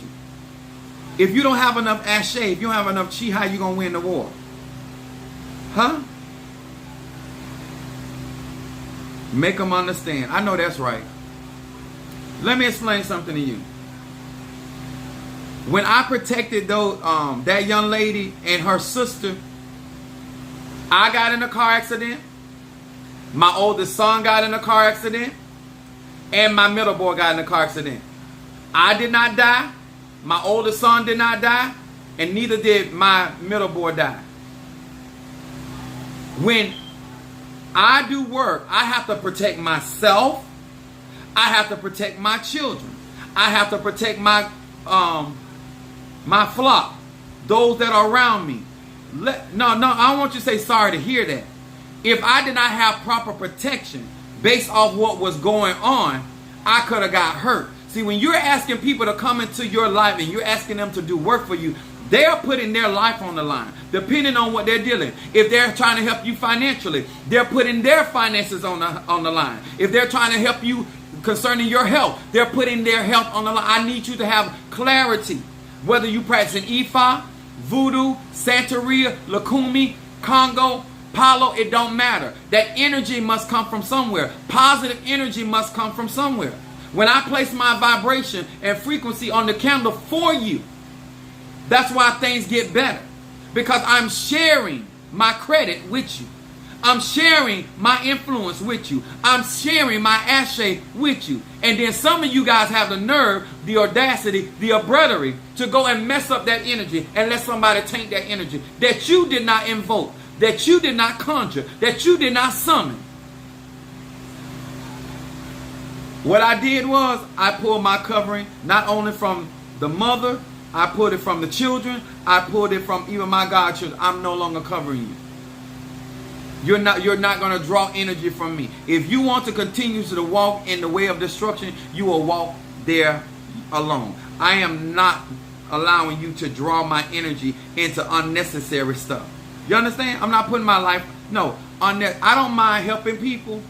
If you don't have enough ashe, if you don't have enough chi, how you going to win the war? Huh? Make them understand. I know that's right. Let me explain something to you. When I protected those, that young lady and her sister, I got in a car accident. My oldest son got in a car accident. And my middle boy got in a car accident. I did not die. My oldest son did not die. And neither did my middle boy die. When I do work, I have to protect myself. I have to protect my children. I have to protect my my flock, those that are around me. No, I don't want you to say sorry to hear that. If I did not have proper protection based off what was going on, I could have got hurt. See, when you're asking people to come into your life and you're asking them to do work for you, they are putting their life on the line, depending on what they're dealing. If they're trying to help you financially, they're putting their finances on the line. If they're trying to help you concerning your health, they're putting their health on the line. I need you to have clarity. Whether you practice in Ifa, Voodoo, Santeria, Lakumi, Congo, Palo, it don't matter. That energy must come from somewhere. Positive energy must come from somewhere. When I place my vibration and frequency on the candle for you, that's why things get better. Because I'm sharing my credit with you. I'm sharing my influence with you. I'm sharing my ashe with you. And then some of you guys have the nerve, the audacity, the abruptry to go and mess up that energy and let somebody taint that energy that you did not invoke, that you did not conjure, that you did not summon. What I did was I pulled my covering not only from the mother, I pulled it from the children. I pulled it from even my godchildren. I'm no longer covering you. You're not going to draw energy from me. If you want to continue to walk in the way of destruction, you will walk there alone. I am not allowing you to draw my energy into unnecessary stuff. You understand? I'm not putting my life, no. I don't mind helping people.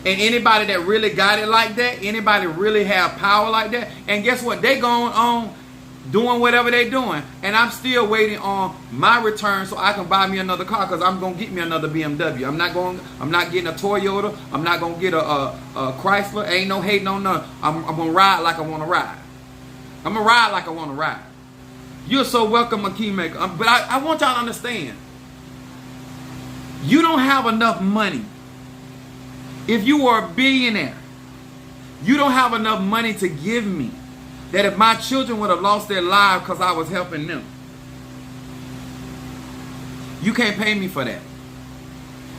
And anybody that really got it like that, anybody really have power like that, and guess what? They going on doing whatever they're doing, and I'm still waiting on my return so I can buy me another car, because I'm gonna get me another BMW. I'm not getting a Toyota. I'm not gonna get a Chrysler. Ain't no hating on none. I'm gonna ride like I want to ride. I'm gonna ride like I want to ride. You're so welcome, a keymaker. But I want y'all to understand. You don't have enough money. If you were a billionaire, you don't have enough money to give me. That if my children would have lost their lives because I was helping them. You can't pay me for that.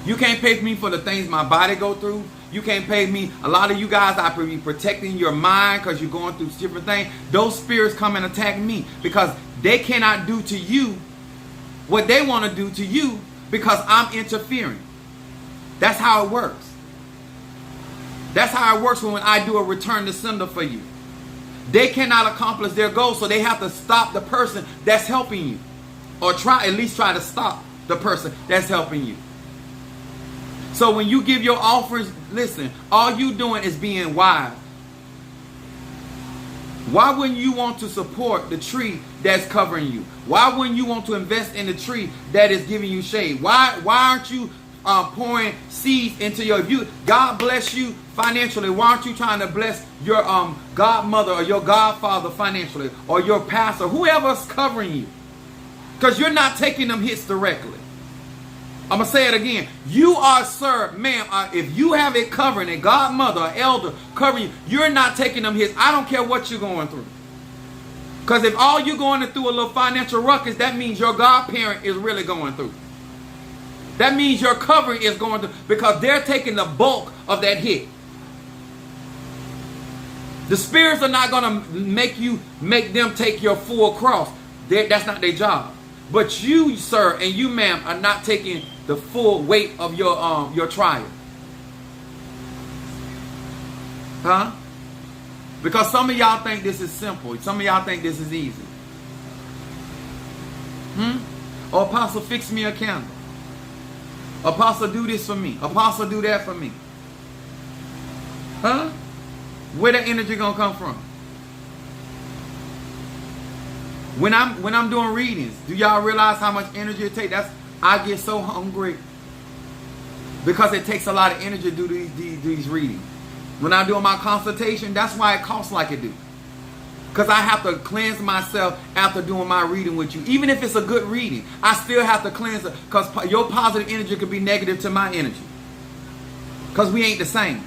You can't pay me for the things my body go through. You can't pay me. A lot of you guys, I be protecting your mind because you're going through different things. Those spirits come and attack me because they cannot do to you what they want to do to you because I'm interfering. That's how it works. That's how it works when I do a return to sender for you. They cannot accomplish their goal, so they have to stop the person that's helping you. Or at least try to stop the person that's helping you. So when you give your offerings, listen, all you doing is being wise. Why wouldn't you want to support the tree that's covering you? Why wouldn't you want to invest in the tree that is giving you shade? Why aren't you pouring seeds into God bless you financially? Why aren't you trying to bless your godmother or your godfather financially, or your pastor, whoever's covering you? Because you're not taking them hits directly. I'm going to say it again. You are, sir, ma'am, if you have it covering, a godmother, an elder covering you, you're not taking them hits. I don't care what you're going through. Because if all you're going through a little financial ruckus, that means your godparent is really going through. That means your covering is going through, because they're taking the bulk of that hit. The spirits are not going to make them take your full cross. That's not their job. But you, sir, and you, ma'am, are not taking the full weight of your trial. Huh? Because some of y'all think this is simple. Some of y'all think this is easy. Or Apostle, fix me a candle. Apostle, do this for me. Apostle, do that for me. Huh? Where the energy gonna come from? When I'm doing readings, do y'all realize how much energy it takes? I get so hungry because it takes a lot of energy to do these readings. When I'm doing my consultation, that's why it costs like it do. Because I have to cleanse myself after doing my reading with you. Even if it's a good reading, I still have to cleanse it, because your positive energy could be negative to my energy. Because we ain't the same.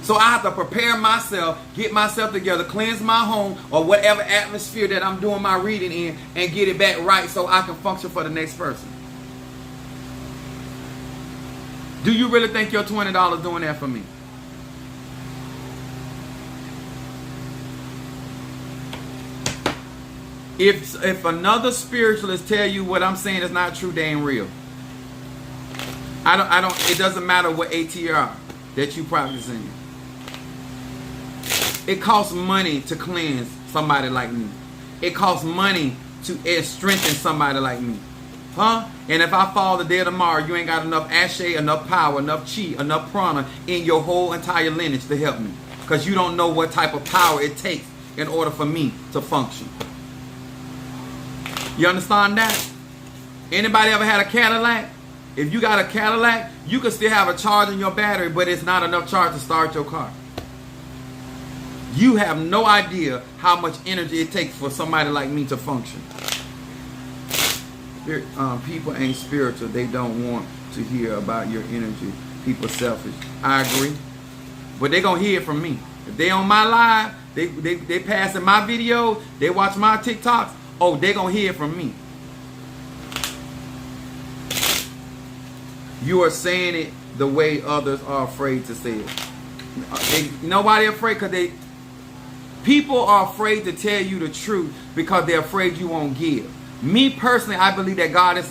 So I have to prepare myself, get myself together, cleanse my home or whatever atmosphere that I'm doing my reading in, and get it back right so I can function for the next person. Do you really think your $20 doing that for me? If another spiritualist tell you what I'm saying is not true, they ain't real. It doesn't matter what ATR that you practicing. It costs money to cleanse somebody like me. It costs money to strengthen somebody like me. Huh? And if I fall the day of tomorrow, you ain't got enough ashe, enough power, enough chi, enough prana in your whole entire lineage to help me. Because you don't know what type of power it takes in order for me to function. You understand that? Anybody ever had a Cadillac? If you got a Cadillac, you can still have a charge in your battery, but it's not enough charge to start your car. You have no idea how much energy it takes for somebody like me to function. People ain't spiritual. They don't want to hear about your energy. People selfish. I agree. But they going to hear it from me. If they on my live, they passing my videos, they watch my TikToks, oh, they going to hear it from me. You are saying it the way others are afraid to say it. You know why they're afraid? Because people are afraid to tell you the truth because they're afraid you won't give. Me personally, I believe that God is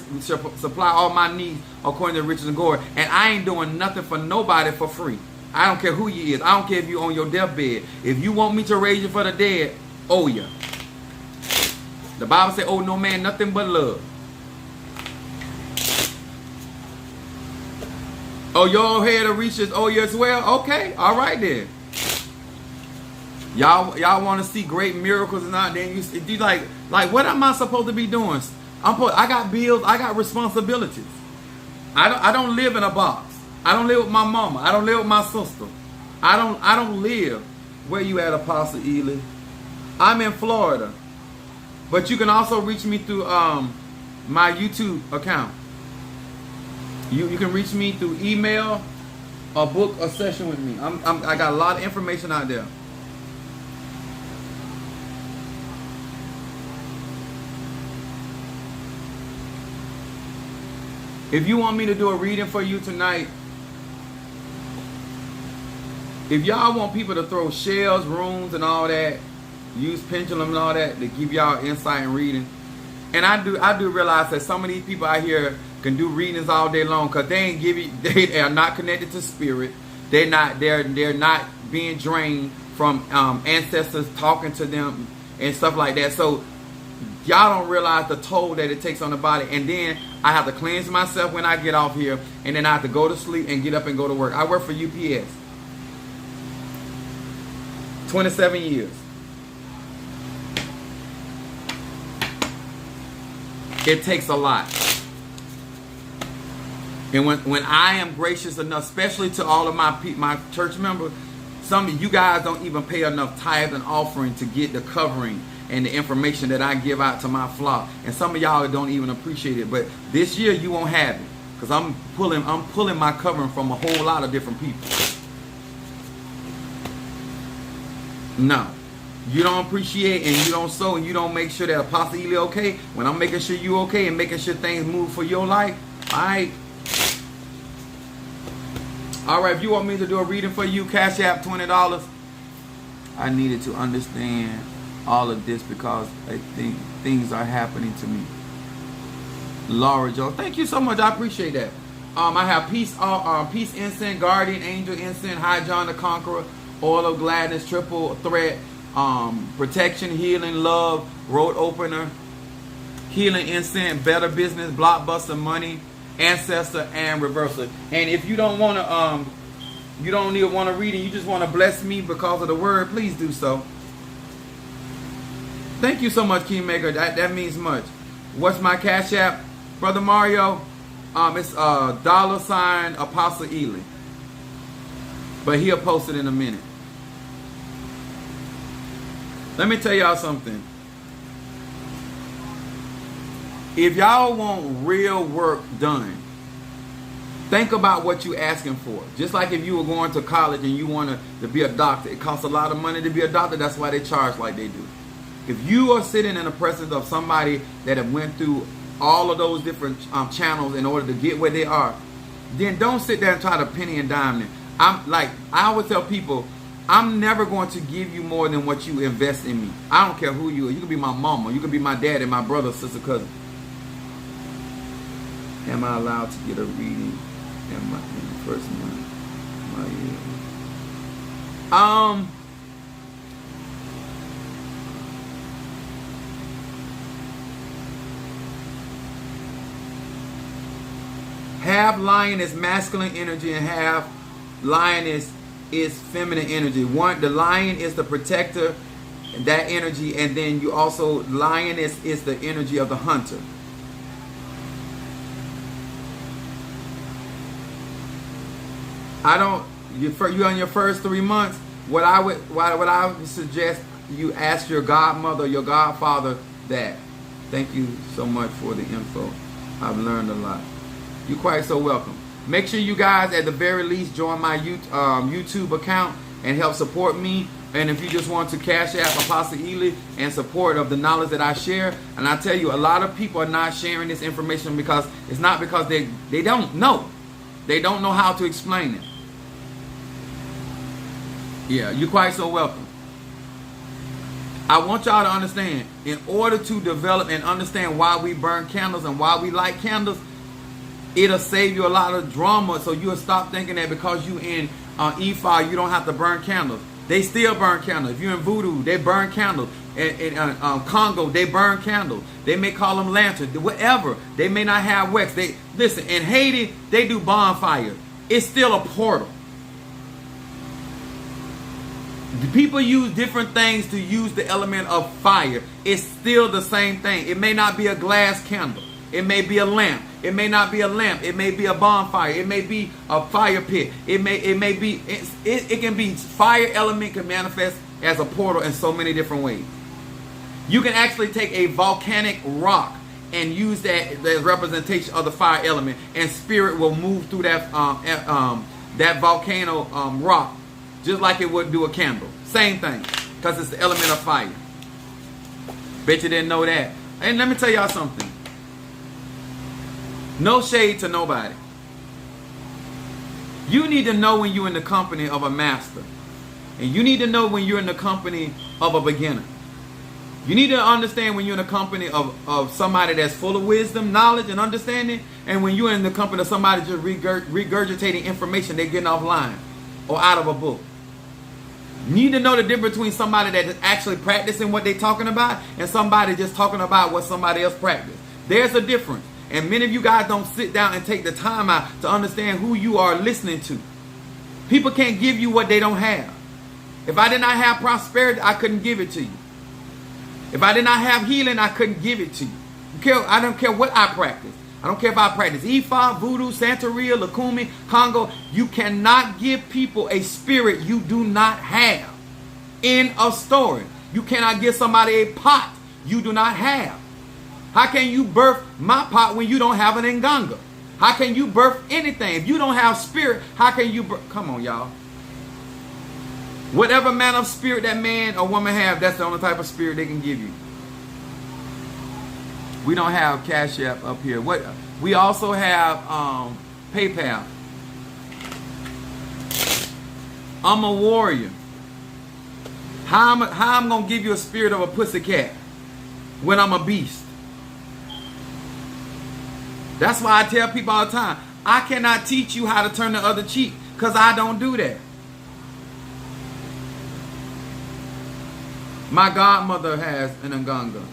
supply all my needs according to riches and glory, and I ain't doing nothing for nobody for free. I don't care who you is. I don't care if you on your deathbed. If you want me to raise you for the dead, owe ya. The Bible says, "Oh, no man nothing but love." Oh, your head of reaches owe you as well? Okay, all right then. Y'all want to see great miracles and not? Then you like what am I supposed to be doing? I got bills. I got responsibilities. I don't live in a box. I don't live with my mama. I don't live with my sister. I don't live where you at, Apostle Ely. I'm in Florida, but you can also reach me through my YouTube account. You can reach me through email or book a session with me. I got a lot of information out there. If you want me to do a reading for you tonight, If y'all want people to throw shells, runes, and all that, use pendulum and all that to give y'all insight and reading. And I do realize that some of these people out here can do readings all day long because they ain't give you, they are not connected to spirit. They're not being drained from ancestors talking to them and stuff like that. So y'all don't realize the toll that it takes on the body. And then I have to cleanse myself when I get off here, and then I have to go to sleep and get up and go to work. I work for UPS. 27 years. It takes a lot. And when I am gracious enough, especially to all of my church members, some of you guys don't even pay enough tithe and offering to get the covering and the information that I give out to my flock. And some of y'all don't even appreciate it. But this year you won't have it, because I'm pulling my covering from a whole lot of different people. No. You don't appreciate and you don't sow and you don't make sure that Apostle Ely okay, when I'm making sure you okay and making sure things move for your life, alright? Alright, if you want me to do a reading for you, Cash App $20. I needed to understand all of this because I think things are happening to me. Laura Joe, thank you so much. I appreciate that. I have Peace Incense, Guardian Angel Incense, High John the Conqueror, Oil of Gladness, Triple Threat, Protection, Healing, Love, Road Opener, Healing Incense, Better Business, Blockbuster, Money, Ancestor, and Reversal. And if you don't want to, you don't need want to read it, you just want to bless me because of the word, please do so. Thank you so much, Kingmaker. That means much. What's my Cash App, Brother Mario? It's $ Apostle Ely, but he'll post it in a minute. Let me tell y'all something. If y'all want real work done, think about what you're asking for. Just like if you were going to college and you wanted to be a doctor, it costs a lot of money to be a doctor. That's why they charge like they do. If you are sitting in the presence of somebody that have went through all of those different channels in order to get where they are, then don't sit there and try to penny and dime them. I always tell people, I'm never going to give you more than what you invest in me. I don't care who you are. You can be my mama. You can be my dad and my brother, sister, cousin. Am I allowed to get a reading in the first month? Half lion is masculine energy and half lion is feminine energy. The lion is the protector, that energy, and then you also, lion is the energy of the hunter. You on your first 3 months, what I would suggest, you ask your godmother, your godfather that. Thank you so much for the info. I've learned a lot. You're quite so welcome. Make sure you guys at the very least join my YouTube account and help support me. And if you just want to Cash App Apostle Ely and support of the knowledge that I share, and I tell you, a lot of people are not sharing this information because it's not because they don't know. They don't know how to explain it. Yeah, you're quite so welcome. I want y'all to understand, in order to develop and understand why we burn candles and why we light candles, it'll save you a lot of drama, so you'll stop thinking that because you in E5 you don't have to burn candles. They still burn candles. If you're in Voodoo, they burn candles. In Congo, they burn candles. They may call them lanterns, whatever. They may not have wax. Listen, in Haiti, they do bonfires. It's still a portal. People use different things to use the element of fire. It's still the same thing. It may not be a glass candle. It may be a lamp. It may not be a lamp. It may be a bonfire. It may be a fire pit. It can be, fire element can manifest as a portal in so many different ways. You can actually take a volcanic rock and use that as representation of the fire element, and spirit will move through that that volcano rock just like it would do a candle. Same thing, because it's the element of fire. Bet you didn't know that. And let me tell y'all something. No shade to nobody. You need to know when you're in the company of a master. And you need to know when you're in the company of a beginner. You need to understand when you're in the company of somebody that's full of wisdom, knowledge, and understanding, and when you're in the company of somebody just regurgitating information they're getting offline or out of a book. You need to know the difference between somebody that is actually practicing what they're talking about and somebody just talking about what somebody else practiced. There's a difference. And many of you guys don't sit down and take the time out to understand who you are listening to. People can't give you what they don't have. If I did not have prosperity, I couldn't give it to you. If I did not have healing, I couldn't give it to you. I don't care what I practice. I don't care if I practice Ifa, Voodoo, Santeria, Lukumi, Congo. You cannot give people a spirit you do not have. End of story. You cannot give somebody a pot you do not have. How can you birth my pot when you don't have an Nganga? How can you birth anything? If you don't have spirit, how can you birth? Come on, y'all. Whatever manner of spirit that man or woman have, that's the only type of spirit they can give you. We don't have Cash App up here. What we also have PayPal. I'm a warrior. How I'm gonna give you a spirit of a pussycat when I'm a beast? That's why I tell people all the time, I cannot teach you how to turn the other cheek, because I don't do that. My godmother has an Nganga.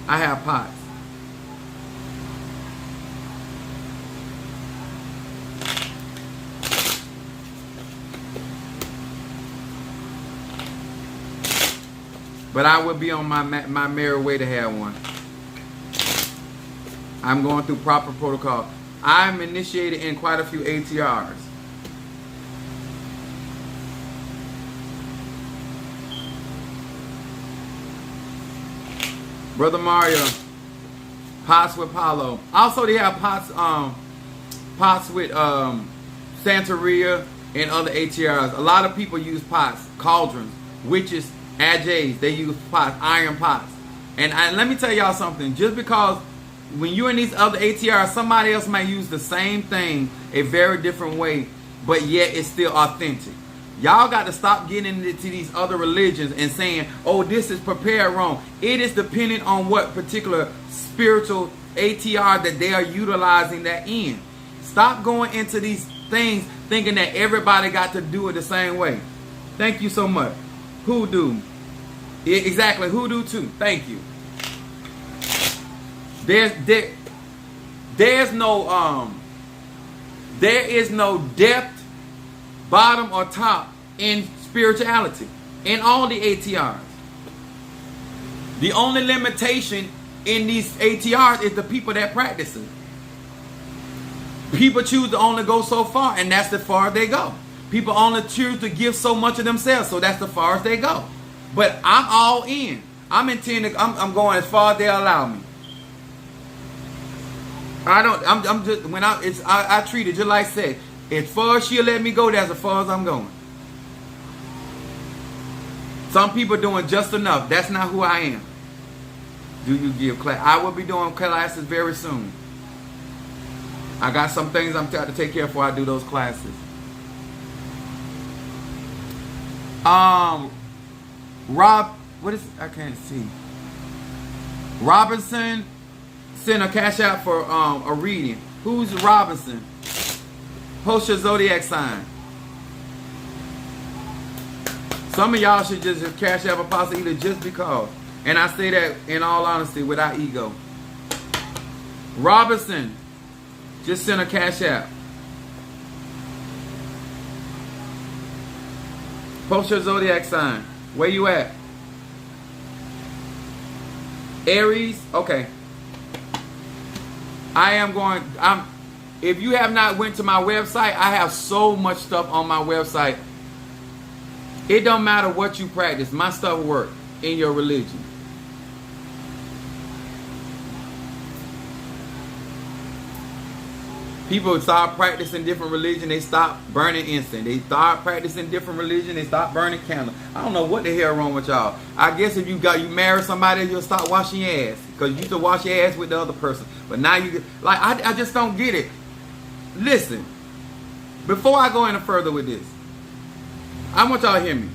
I have pots. But I would be on my merry way to have one. I'm going through proper protocol. I'm initiated in quite a few ATRs. Brother Mario, pots with Paulo. Also, they have pots with Santeria and other ATRs. A lot of people use pots, cauldrons, witches, ajays. They use pots, iron pots. And let me tell y'all something. Just because when you're in these other ATRs, somebody else might use the same thing a very different way, but yet it's still authentic. Y'all got to stop getting into these other religions and saying, oh, this is prepared wrong. It is dependent on what particular spiritual ATR that they are utilizing that in. Stop going into these things thinking that everybody got to do it the same way. Thank you so much. Hoodoo. Exactly, hoodoo too. Thank you. There is no depth, bottom or top in spirituality in all the ATRs. The only limitation in these ATRs is the people that practice it. People choose to only go so far, and that's the far they go. People only choose to give so much of themselves, so that's the far as they go. But I'm all in. I'm going as far as they allow me. I treat it just like I said. As far as she'll let me go, that's as far as I'm going. Some people doing just enough. That's not who I am. Do you give class? I will be doing classes very soon. I got some things I'm trying to take care of before I do those classes. I can't see. Robinson sent a cash out for a reading. Who's Robinson? Post your zodiac sign. Some of y'all should just cash out Apostle Ely just because. And I say that in all honesty without ego. Robinson just sent a cash out. Post your zodiac sign. Where you at? Aries? Okay. If you have not went to my website, I have so much stuff on my website. It don't matter what you practice. My stuff works in your religion. People start practicing different religion, they stop burning incense. They start practicing different religion, they stop burning candles. I don't know what the hell wrong with y'all. I guess if you marry somebody, you'll stop washing your ass. Because you used to wash your ass with the other person. But now you like I just don't get it. Listen, before I go any further with this, I want y'all to hear me.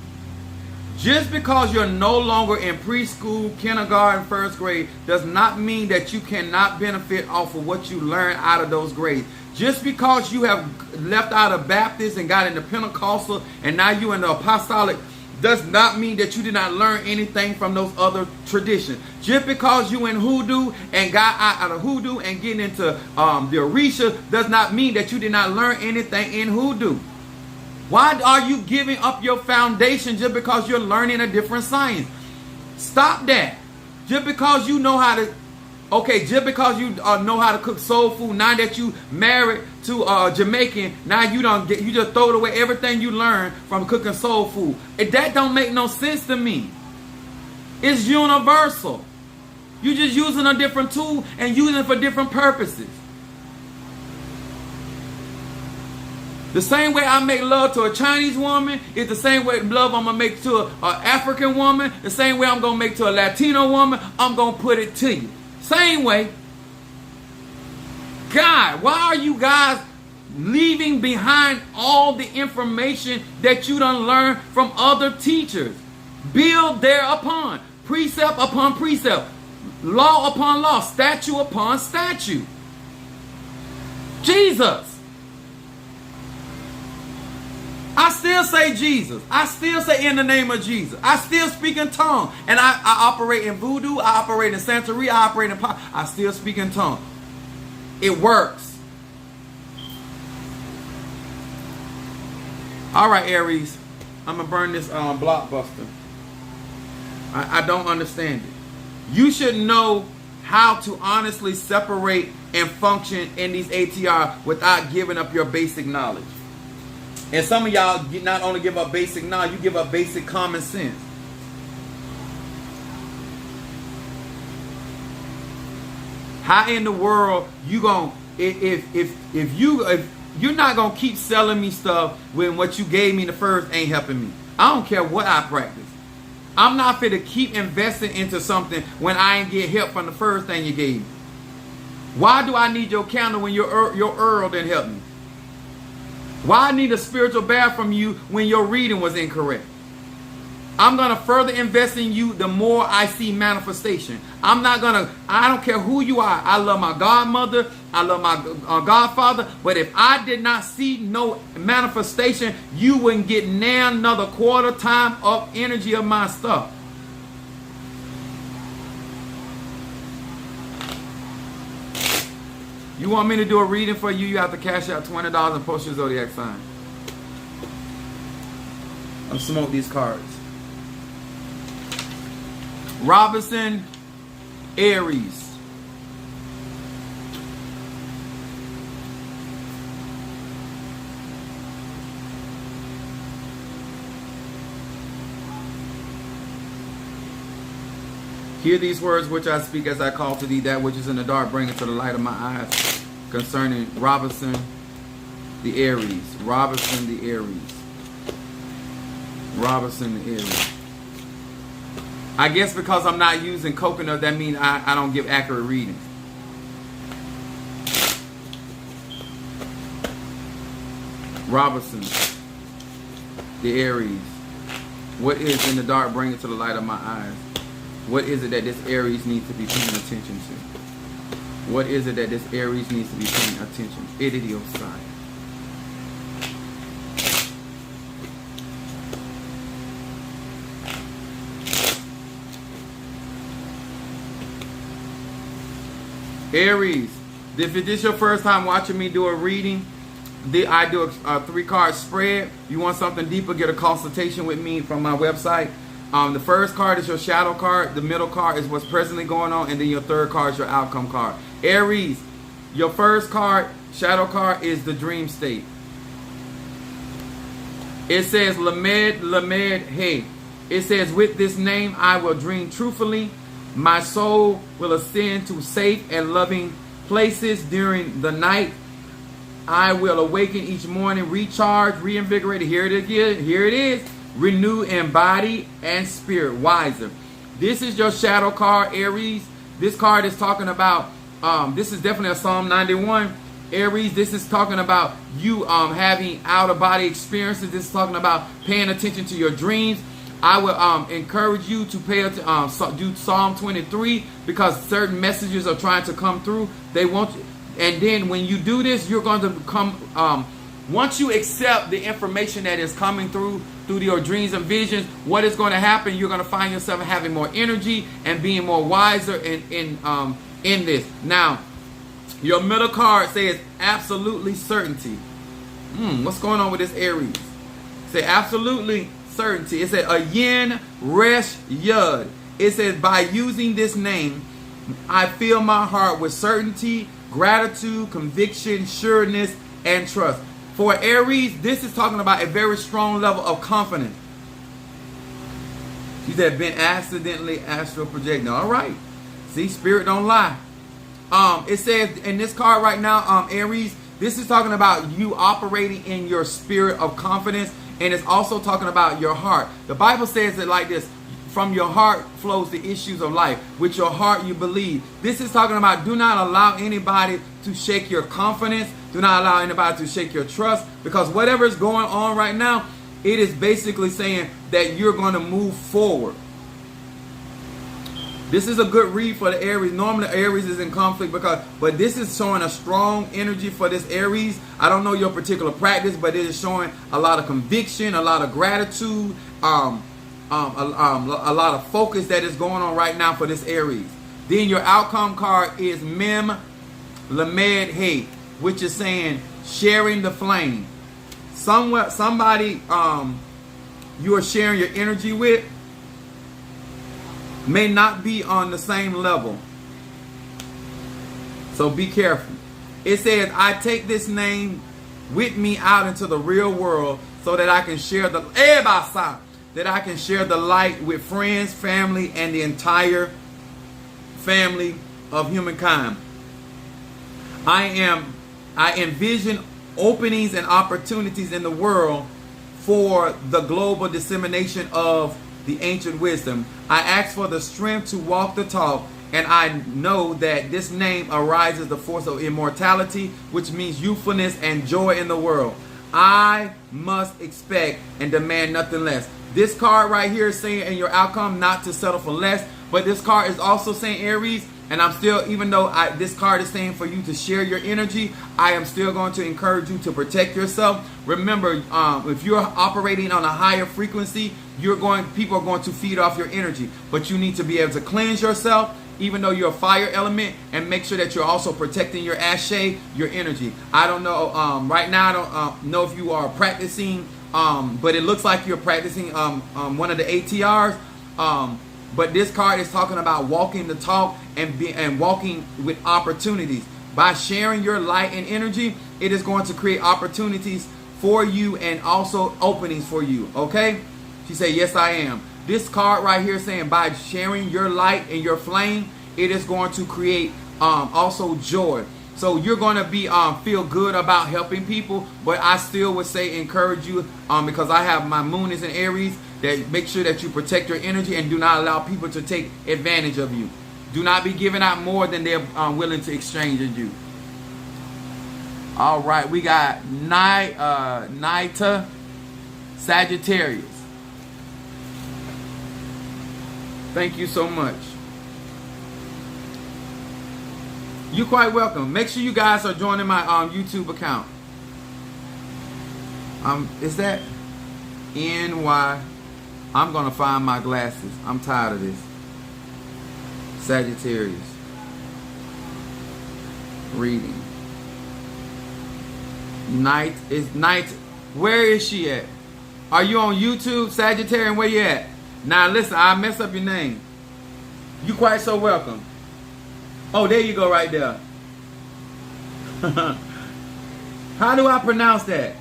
Just because you're no longer in preschool, kindergarten, first grade does not mean that you cannot benefit off of what you learn out of those grades. Just because you have left out of Baptist and got into Pentecostal and now you're in the apostolic does not mean that you did not learn anything from those other traditions. Just because you in hoodoo and got out of hoodoo and getting into the Orisha does not mean that you did not learn anything in hoodoo. Why are you giving up your foundation just because you're learning a different science? Stop that. Just because you know how to, just because you know how to cook soul food, now that you married to Jamaican, now you just throw away everything you learned from cooking soul food. That don't make no sense to me. It's universal. You're just using a different tool and using it for different purposes. The same way I make love to a Chinese woman is the same way love I'm going to make to an African woman. The same way I'm going to make to a Latino woman, I'm going to put it to you. Same way. God, why are you guys leaving behind all the information that you done learned from other teachers? Build thereupon. Precept upon precept. Law upon law. Statute upon statute. Jesus. I still say Jesus. I still say in the name of Jesus. I still speak in tongue. And I operate in voodoo. I operate in Santeria. I operate in I still speak in tongue. It works. All right, Aries. I'm going to burn this blockbuster. I don't understand it. You should know how to honestly separate and function in these ATR without giving up your basic knowledge. And some of y'all not only give up basic knowledge, you give up basic common sense. How in the world you gonna if you're not gonna keep selling me stuff when what you gave me the first ain't helping me? I don't care what I practice. I'm not fit to keep investing into something when I ain't get help from the first thing you gave me. Why do I need your candle when your Earl didn't help me? Why I need a spiritual bath from you when your reading was incorrect? I'm going to further invest in you the more I see manifestation. I don't care who you are. I love my godmother. I love my godfather. But if I did not see no manifestation, you wouldn't get now another quarter time of energy of my stuff. You want me to do a reading for you, you have to cash out $20 and post your zodiac sign. I'm smoke these cards. Robinson, Aries. Hear these words which I speak as I call to thee, that which is in the dark, bring it to the light of my eyes. Concerning Robinson, the Aries. Robinson, the Aries. Robinson, the Aries. I guess because I'm not using coconut, that means I don't give accurate readings. Robinson, the Aries. What is in the dark, bring it to the light of my eyes. What is it that this Aries needs to be paying attention to? What is it that this Aries needs to be paying attention to? Idiosai. Aries, if this is your first time watching me do a reading, I do a 3-card spread. You want something deeper, get a consultation with me from my website. The first card is your shadow card. The middle card is what's presently going on. And then your third card is your outcome card. Aries, your first card, shadow card, is the dream state. It says, Lamed, hey. It says, with this name I will dream truthfully. My soul will ascend to safe and loving places during the night. I will awaken each morning, recharge, reinvigorated. Here it again. Here it is. Renew in body and spirit, wiser. This is your shadow card, Aries. This card is talking about, this is definitely a Psalm 91. Aries, this is talking about you having out-of-body experiences. This is talking about paying attention to your dreams. I would encourage you to do Psalm 23, because certain messages are trying to come through. They want you, and then when you do this, you're going to become. Once you accept the information that is coming through your dreams and visions, what is going to happen? You're going to find yourself having more energy and being more wiser in this. Now, your middle card says absolutely certainty. What's going on with this Aries? Say absolutely certainty. It said Ayin Resh Yud. It says, by using this name, I fill my heart with certainty, gratitude, conviction, sureness, and trust. For Aries, this is talking about a very strong level of confidence. She said, been accidentally astral projecting. All right. See, spirit don't lie. It says in this card right now, Aries, this is talking about you operating in your spirit of confidence, and it's also talking about your heart. The Bible says it like this: from your heart flows the issues of life. With your heart you believe. This is talking about, do not allow anybody to shake your confidence. Do not allow anybody to shake your trust, because whatever is going on right now, it is basically saying that you're going to move forward. This is a good read for the Aries. Normally Aries is in conflict, but this is showing a strong energy for this Aries. I don't know your particular practice, but it is showing a lot of conviction, a lot of gratitude, a lot of focus that is going on right now for this Aries. Then your outcome card is Mem Lamed Hay, which is saying sharing the flame. Somebody you are sharing your energy with may not be on the same level, so be careful. It says, I take this name with me out into the real world so that I can share the light with friends, family, and the entire family of humankind. I envision openings and opportunities in the world for the global dissemination of the ancient wisdom. I ask for the strength to walk the talk, and I know that this name arises the force of immortality, which means youthfulness and joy in the world. I must expect and demand nothing less. This card right here is saying in your outcome not to settle for less, but this card is also saying, Aries, and I'm still, even though this card is saying for you to share your energy, I am still going to encourage you to protect yourself. Remember, if you're operating on a higher frequency, people are going to feed off your energy. But you need to be able to cleanse yourself, even though you're a fire element, and make sure that you're also protecting your ashe, your energy. I don't know, right now I don't know if you are practicing, but it looks like you're practicing one of the ATRs. But this card is talking about walking the talk and walking with opportunities. By sharing your light and energy, it is going to create opportunities for you and also openings for you. Okay? She said, yes, I am. This card right here saying by sharing your light and your flame, it is going to create also joy. So you're going to be feel good about helping people, but I still would say encourage you because I have my moon is in Aries, that make sure that you protect your energy and do not allow people to take advantage of you. Do not be giving out more than they're willing to exchange with you. All right, we got Nita Sagittarius. Thank you so much. You're quite welcome. Make sure you guys are joining my YouTube account. Is that NY? I'm gonna find my glasses. I'm tired of this. Sagittarius. Reading. Night. Where is she at? Are you on YouTube, Sagittarian? Where you at? Now listen, I messed up your name. You quite so welcome. Oh, there you go right there. How do I pronounce that?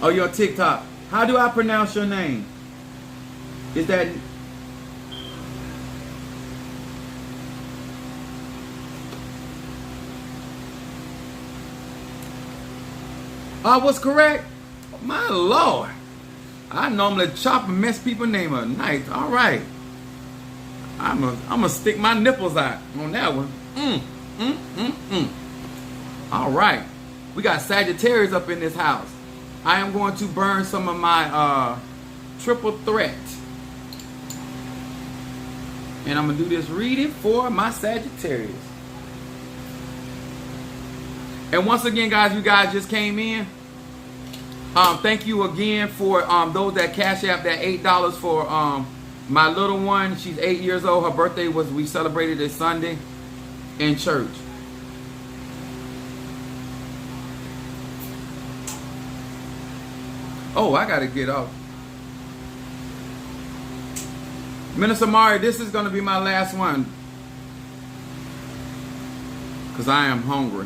Oh, you're on TikTok. How do I pronounce your name? Is that... what's correct? My Lord. I normally chop and mess people's name up. Nice. All right. I'm gonna stick my nipples out on that one. All right. We got Sagittarius up in this house. I am going to burn some of my triple threat. And I'm going to do this reading for my Sagittarius. And once again, guys, you guys just came in. Thank you again for those that cash app that $8 for my little one. She's 8 years old. Her birthday we celebrated this Sunday in church. Oh, I gotta get off. Minister Mari, this is gonna be my last one, because I am hungry.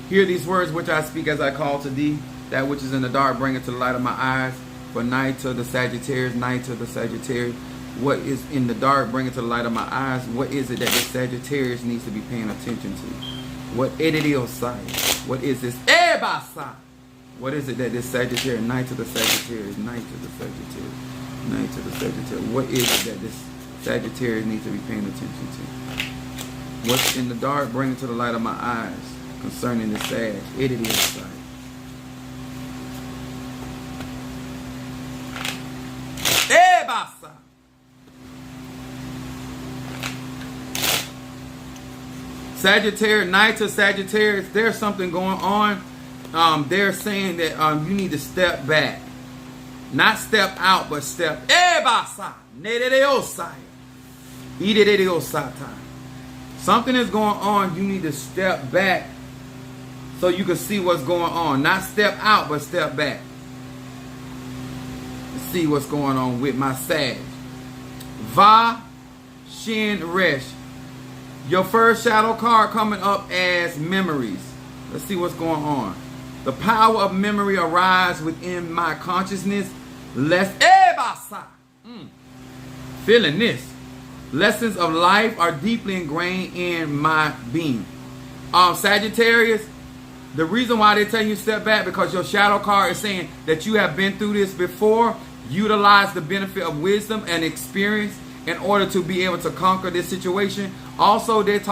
Hear these words which I speak as I call to thee. That which is in the dark, bring it to the light of my eyes. For night to the Sagittarius, night to the Sagittarius. What is in the dark, bring it to the light of my eyes. What is it that the Sagittarius needs to be paying attention to? What it is, what is this? What is it that this Sagittarius, night to the Sagittarius, night to the Sagittarius, night to the Sagittarius. What is it that this Sagittarius needs to be paying attention to? What's in the dark, bring it to the light of my eyes concerning the Sag. It is sight. Sagittarius, night to Sagittarius, there's something going on. They're saying that you need to step back. Not step out, but step. Something is going on. You need to step back so you can see what's going on. Not step out, but step back. See what's going on with my Sag. Va Shin Resh. Your first shadow card coming up as memories. Let's see what's going on. The power of memory arises within my consciousness. Feeling this. Lessons of life are deeply ingrained in my being. Sagittarius, the reason why they tell you step back, because your shadow card is saying that you have been through this before. Utilize the benefit of wisdom and experience in order to be able to conquer this situation. Also, this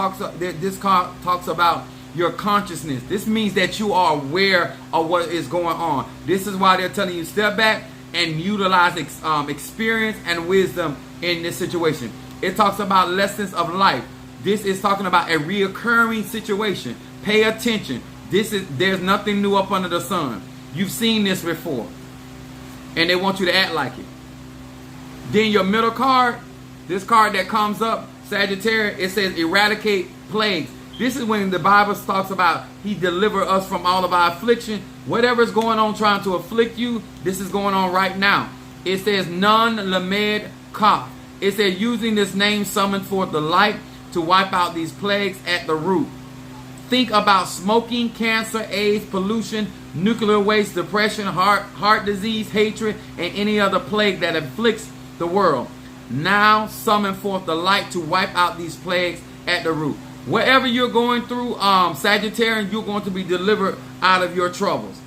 card talks about your consciousness. This means that you are aware of what is going on. This is why they're telling you step back and utilize experience and wisdom in this situation. It talks about lessons of life. This is talking about a reoccurring situation. Pay attention. There's nothing new up under the sun. You've seen this before. And they want you to act like it. Then your middle card, this card that comes up, Sagittarius, it says eradicate plagues. This is when the Bible talks about he delivered us from all of our affliction. Whatever is going on trying to afflict you, this is going on right now. It says Nun Lamed Ka. It says using this name summon forth the light to wipe out these plagues at the root. Think about smoking, cancer, AIDS, pollution, nuclear waste, depression, heart disease, hatred, and any other plague that afflicts the world. Now summon forth the light to wipe out these plagues at the root. Whatever you're going through, Sagittarius, you're going to be delivered out of your troubles.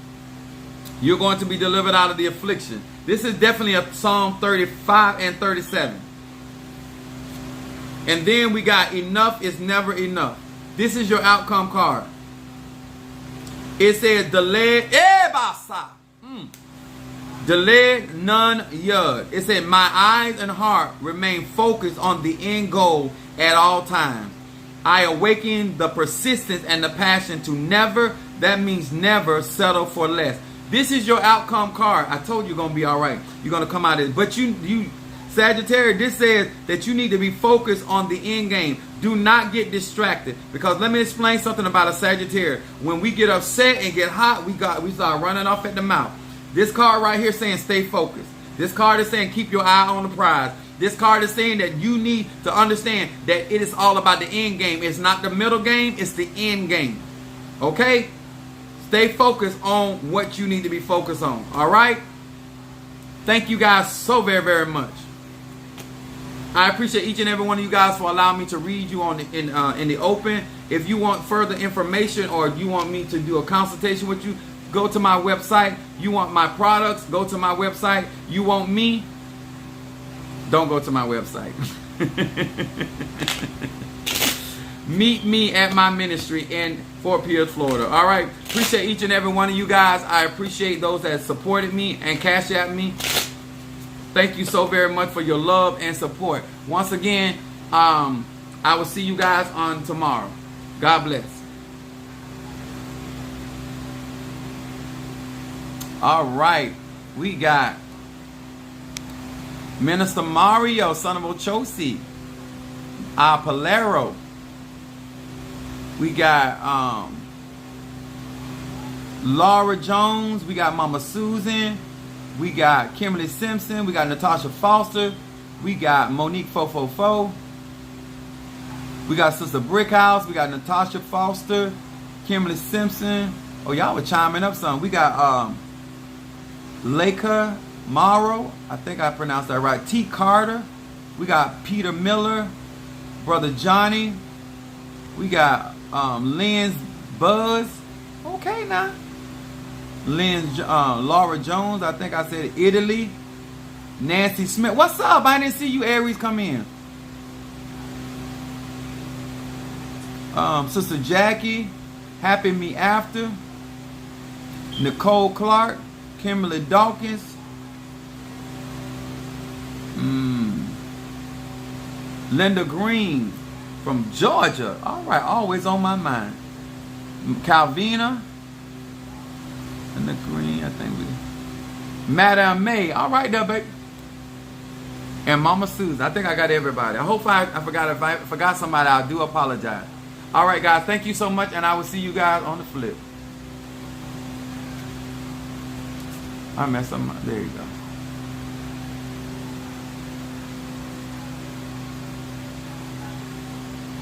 You're going to be delivered out of the affliction. This is definitely a Psalm 35 and 37. And then we got enough is never enough. This is your outcome card. It says delayed delayed none yud. It said my eyes and heart remain focused on the end goal at all times. I awaken the persistence and the passion to never, that means never, settle for less. This is your outcome card. I told you you're going to be all right. You're going to come out of it. But you Sagittarius, this says that you need to be focused on the end game. Do not get distracted. Because let me explain something about a Sagittarius. When we get upset and get hot, we start running off at the mouth. This card right here saying stay focused. This card is saying keep your eye on the prize. This card is saying that you need to understand that it is all about the end game. It's not the middle game, it's the end game. Okay? Stay focused on what you need to be focused on. All right? Thank you guys so very, very much. I appreciate each and every one of you guys for allowing me to read you in the open. If you want further information or you want me to do a consultation with you, go to my website. You want my products, go to my website. You want me, don't go to my website. Meet me at my ministry in Fort Pierce, Florida. All right. Appreciate each and every one of you guys. I appreciate those that supported me and Cash App me. Thank you so very much for your love and support. Once again, I will see you guys on tomorrow. God bless. All right. We got Minister Mario, son of Ochosi. Palero. We got Laura Jones. We got Mama Susan. We got Kimberly Simpson. We got Natasha Foster. We got Monique 444. We got Sister Brickhouse. We got Natasha Foster. Kimberly Simpson. Oh, y'all were chiming up some. We got Laker Morrow. I think I pronounced that right. T. Carter. We got Peter Miller. Brother Johnny. We got Lynn's Buzz. Okay now. Lynn's Laura Jones. I think I said Italy. Nancy Smith. What's up? I didn't see you Aries come in. Sister Jackie. Happy Me After. Nicole Clark. Kimberly Dawkins. Linda Green from Georgia. All right, always on my mind. Calvina. Linda Green, I think we. Madame May. All right, there, baby. And Mama Susan. I think I got everybody. I hope I forgot. If I forgot somebody, I do apologize. All right, guys. Thank you so much, and I will see you guys on the flip. I messed up. There you go.